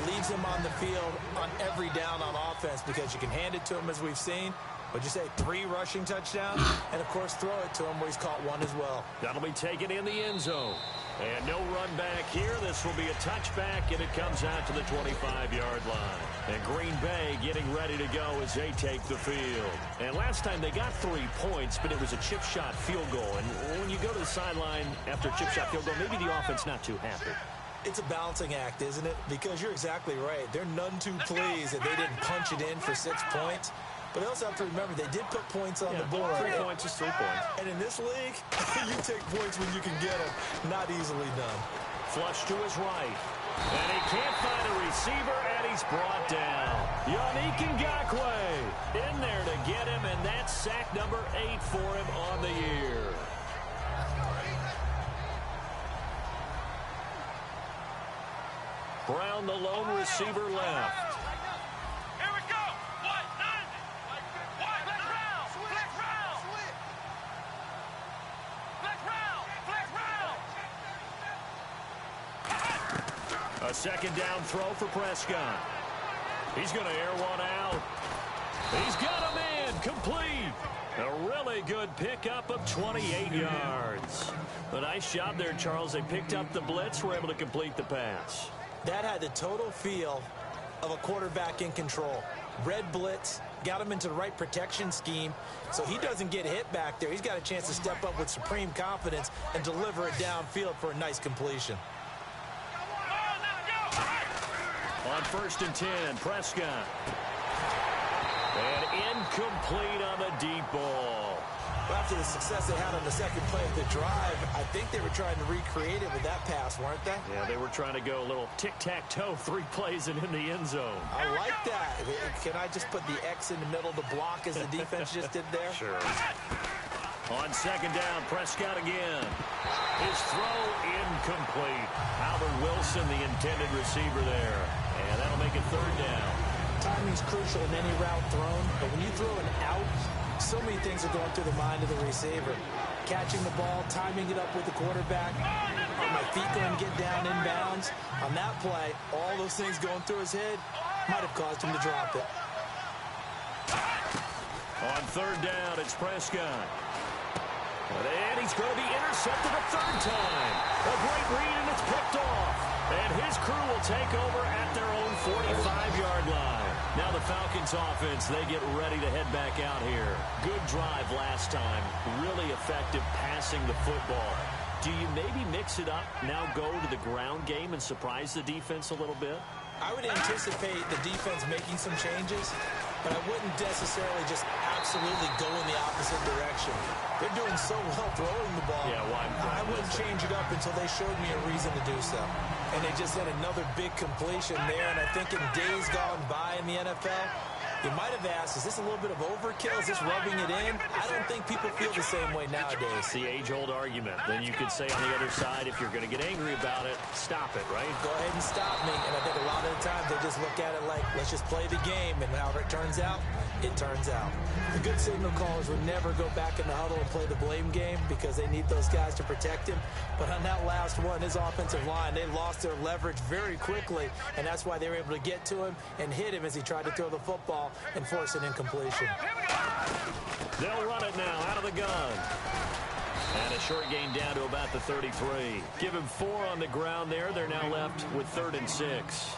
leaves him on the field on every down on offense because you can hand it to him, as we've seen. Would you say 3 rushing touchdowns? And, of course, throw it to him where he's caught 1 as well. That'll be taken in the end zone. And no run back here. This will be a touchback, and it comes out to the 25-yard line. And Green Bay getting ready to go as they take the field. And last time they got 3 points, but it was a chip shot field goal. And when you go to the sideline after a chip shot field goal, maybe the offense not too happy. It's a balancing act, isn't it? Because you're exactly right. They're none too pleased that they didn't punch it in for 6 points. But they also have to remember they did put points on the board. 3 points is 3 points. And in this league, you take points when you can get them. Not easily done. Flush to his right. And he can't find a receiver, and he's brought down. Yannick Ngakoue in there to get him, and that's sack number 8 for him on the year. Brown, the lone receiver, left. Here we go. What? Flex round. A second down throw for Prescott. He's going to air one out. He's got him in. Complete. A really good pickup of 28 yards. A nice job there, Charles. They picked up the blitz, were able to complete the pass. That had the total feel of a quarterback in control. Red blitz, got him into the right protection scheme, so he doesn't get hit back there. He's got a chance to step up with supreme confidence and deliver it downfield for a nice completion. On 1st and 10, Prescott. And incomplete on the deep ball. After the success they had on the second play of the drive, I think they were trying to recreate it with that pass, weren't they? Yeah, they were trying to go a little tic-tac-toe, 3 plays and in the end zone. I like that. Can I just put the X in the middle to block as the defense just did there? Sure. On 2nd down, Prescott again. His throw incomplete. Albert Wilson, the intended receiver there. And that'll make it 3rd down. Timing's crucial in any route thrown, but when you throw an out, so many things are going through the mind of the receiver. Catching the ball, timing it up with the quarterback. Are my feet going to get down inbounds? On that play, all those things going through his head might have caused him to drop it. On 3rd down, it's Prescott. And he's going to be intercepted a 3rd time. A great read, and it's picked off. And his crew will take over at their own 45-yard line. Now the Falcons offense, they get ready to head back out here. Good drive last time. Really effective passing the football. Do you maybe mix it up, now go to the ground game and surprise the defense a little bit? I would anticipate the defense making some changes, but I wouldn't necessarily just absolutely go in the opposite direction. They're doing so well throwing the ball. Yeah, well, I wouldn't change it up until they showed me a reason to do so. And they just had another big completion there, and I think in days gone by in the NFL, You might have asked, is this a little bit of overkill? Is this rubbing it in? I don't think people feel the same way nowadays. It's the age-old argument. Then you could say on the other side, if you're going to get angry about it, stop it, right? Go ahead and stop me. And I think a lot of the times they just look at it like, let's just play the game. And however it turns out, it turns out. The good signal callers would never go back in the huddle and play the blame game because they need those guys to protect him. But on that last one, his offensive line, they lost their leverage very quickly. And that's why they were able to get to him and hit him as he tried to throw the football and force an incompletion. They'll run it now out of the gun. And a short gain down to about the 33. Give him 4 on the ground there. They're now left with 3rd and 6.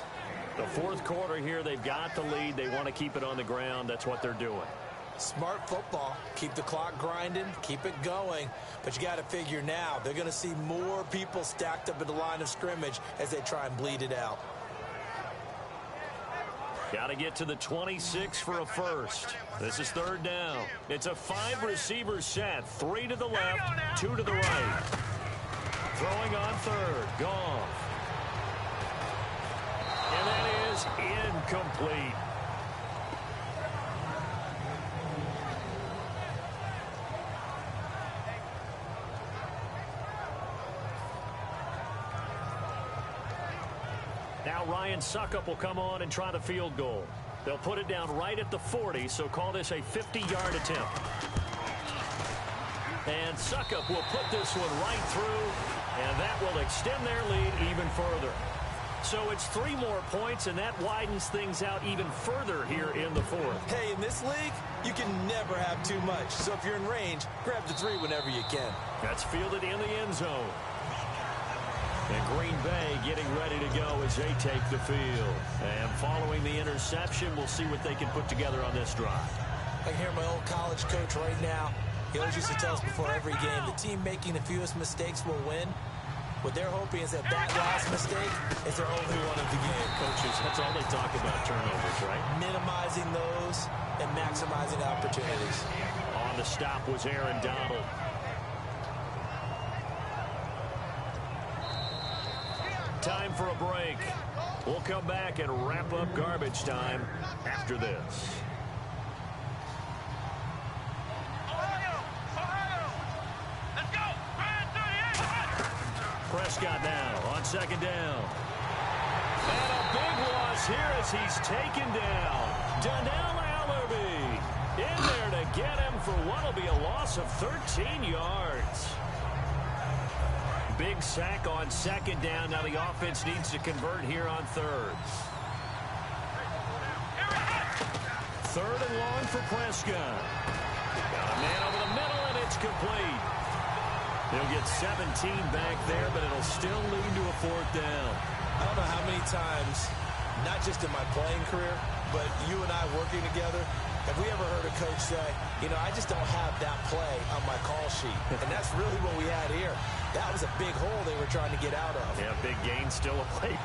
The fourth quarter here, they've got the lead. They want to keep it on the ground. That's what they're doing. Smart football. Keep the clock grinding. Keep it going. But you got to figure now, they're going to see more people stacked up at the line of scrimmage as they try and bleed it out. Got to get to the 26 for a first. This is 3rd down. It's a 5-receiver set. 3 to the left, 2 to the right. Throwing on 3rd. Goff. And that is incomplete. Now Ryan Suckup will come on and try the field goal. They'll put it down right at the 40, so call this a 50-yard attempt. And Suckup will put this one right through, and that will extend their lead even further. So it's 3 more points, and that widens things out even further here in the 4th. Hey, in this league, you can never have too much. So if you're in range, grab the 3 whenever you can. That's fielded in the end zone. And Green Bay getting ready to go as they take the field. And following the interception, we'll see what they can put together on this drive. I can hear my old college coach right now. He always used to tell us before every game, the team making the fewest mistakes will win. What they're hoping is that last mistake is their only one of the game. Coaches, that's all they talk about, turnovers, right? Minimizing those and maximizing opportunities. On the stop was Aaron Donald. Time for a break. We'll come back and wrap up garbage time after this. Prescott now on 2nd down. And a big loss here as he's taken down. Donnell Allerby in there to get him for what will be a loss of 13 yards. Big sack on 2nd down. Now the offense needs to convert here on 3rd. 3rd and long for Prescott. Got a man over the middle, and it's complete. He'll get 17 back there, but it'll still lead to a 4th down. I don't know how many times, not just in my playing career, but you and I working together, have we ever heard a coach say, you know, I just don't have that play on my call sheet. And that's really what we had here. That was a big hole they were trying to get out of. Yeah, big gain still away.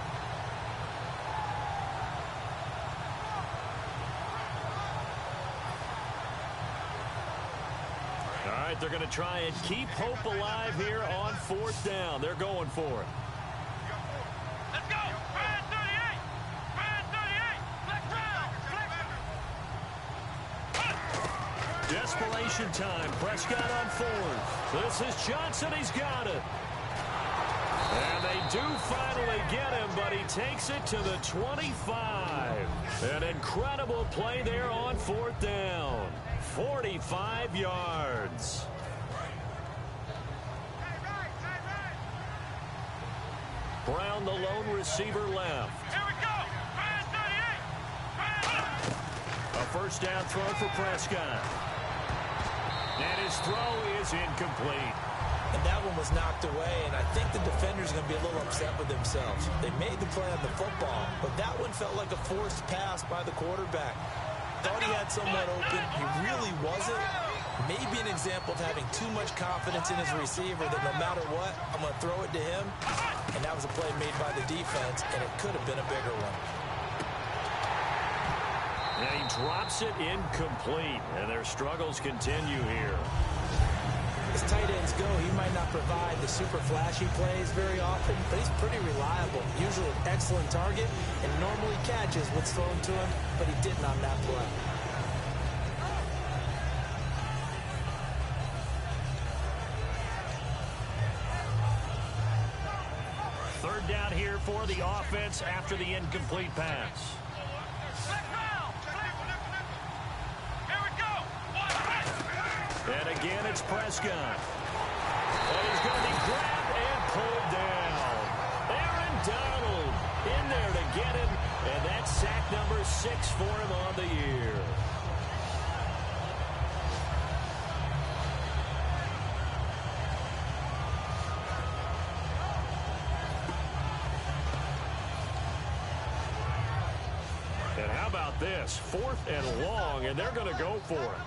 All right, they're going to try and keep hope alive here on 4th down. They're going for it. Let's go! Ryan 38! Ryan 38! Flex round! Flex! Desperation time. Prescott on 4th. This is Johnson. He's got it. And they do finally get him, but he takes it to the 25. An incredible play there on 4th down. 45 yards. Brown, the lone receiver, left. Here we go! Ryan 38! A 1st down throw for Prescott. And his throw is incomplete. And that one was knocked away, and I think the defender's going to be a little upset with themselves. They made the play on the football, but that one felt like a forced pass by the quarterback. Thought he had someone open. He really wasn't. Maybe an example of having too much confidence in his receiver that no matter what, I'm going to throw it to him. And that was a play made by the defense, and it could have been a bigger one. And he drops it incomplete, and their struggles continue here. As tight ends go, he might not provide the super flashy plays very often, but he's pretty reliable. Usually an excellent target and normally catches what's thrown to him, but he didn't on that play. for the offense after the incomplete pass. And again, it's Prescott. And he's going to be grabbed and pulled down. Aaron Donald in there to get him. And that's sack number 6 for him on the year. And how about this? 4th and long, and they're going to go for it.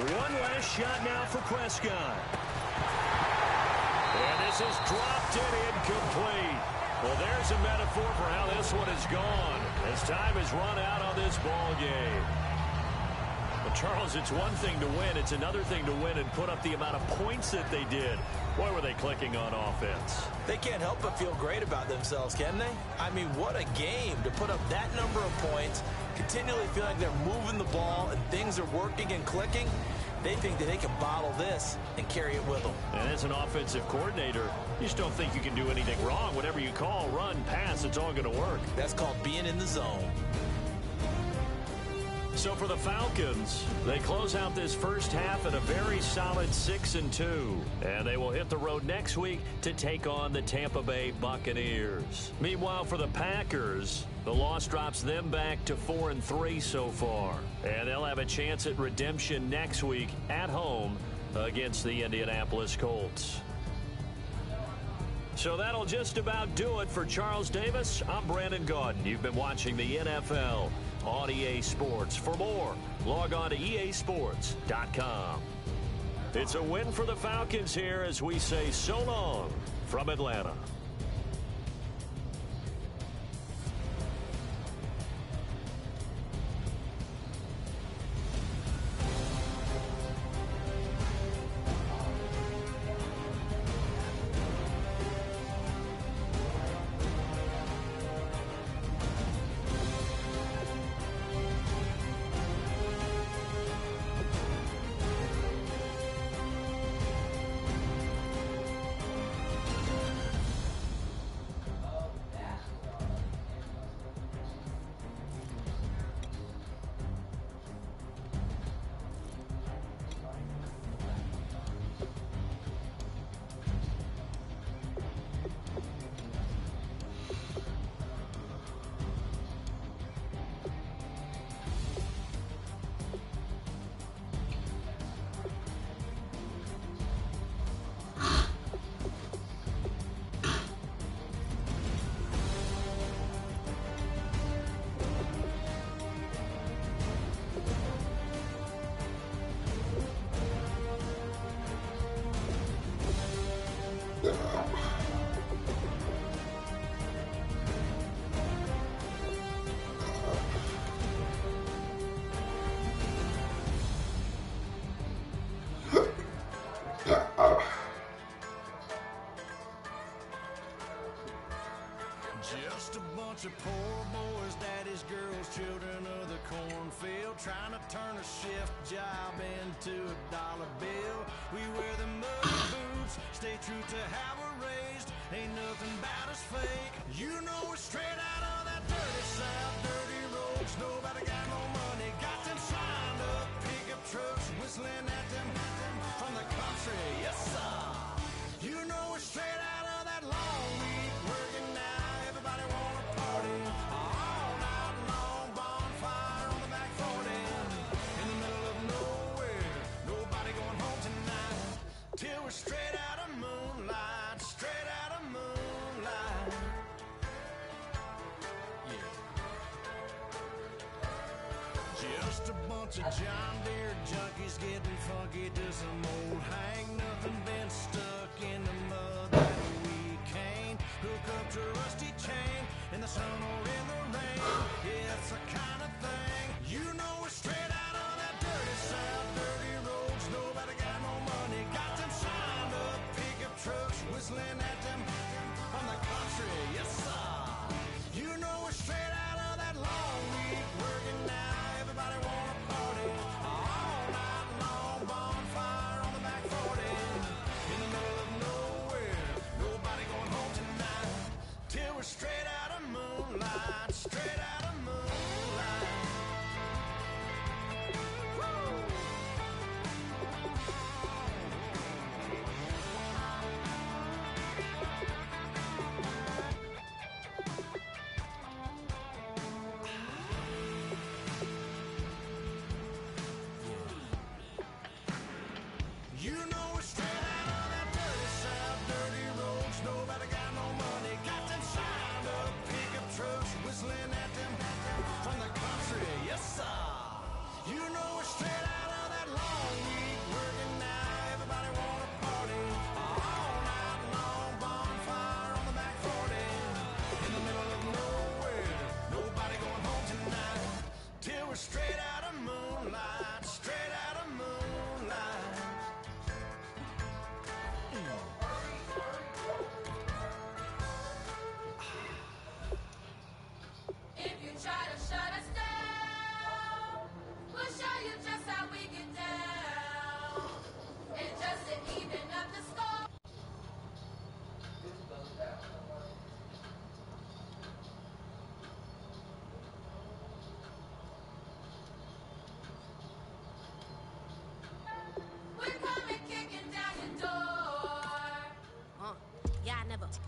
One last shot now for Prescott. And this is dropped and incomplete. Well, there's a metaphor for how this one is gone as time has run out on this ball game. Well, Charles, it's one thing to win. It's another thing to win and put up the amount of points that they did. Boy, were they clicking on offense. They can't help but feel great about themselves, can they? I mean, what a game to put up that number of points, continually feel like they're moving the ball and things are working and clicking. They think that they can bottle this and carry it with them. And as an offensive coordinator, you just don't think you can do anything wrong. Whatever you call, run, pass, it's all going to work. That's called being in the zone. So for the Falcons, they close out this first half at a very solid 6-2. And they will hit the road next week to take on the Tampa Bay Buccaneers. Meanwhile, for the Packers, the loss drops them back to 4-3 so far. And they'll have a chance at redemption next week at home against the Indianapolis Colts. So that'll just about do it for Charles Davis. I'm Brandon Gaudin. You've been watching the NFL on EA Sports. For more, log on to easports.com. It's a win for the Falcons here as we say so long from Atlanta. Just a bunch of poor boys, daddies, girls, children of the cornfield, trying to turn a shift job into a dollar bill. We wear the muddy boots, stay true to how we're raised. Ain't nothing about us fake. You know we're straight out of that dirty south, dirty roads. Nobody got no money, got them signed up pickup trucks, whistling at them from the country. Yes, sir. You know we're straight out of that long week working now. Everybody wanna party all night long, bonfire on the back 40 in the middle of nowhere. Nobody going home tonight till we're straight out of moonlight, straight out of moonlight. Yeah. Just a bunch of John Deere junkies getting funky to some old hang. Nothing been stuck in the mud that we can't hook up to a rusty chain in the sun or in the rain. Yeah, it's the kind of thing. You know we're straight out of that dirty south, dirty roads. Nobody got no money, got them signed up pickup trucks, whistling at them from the country. Yes, sir. You know we're straight out of that long week working now. Everybody wanna party all night long, bonfire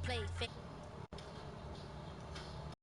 play.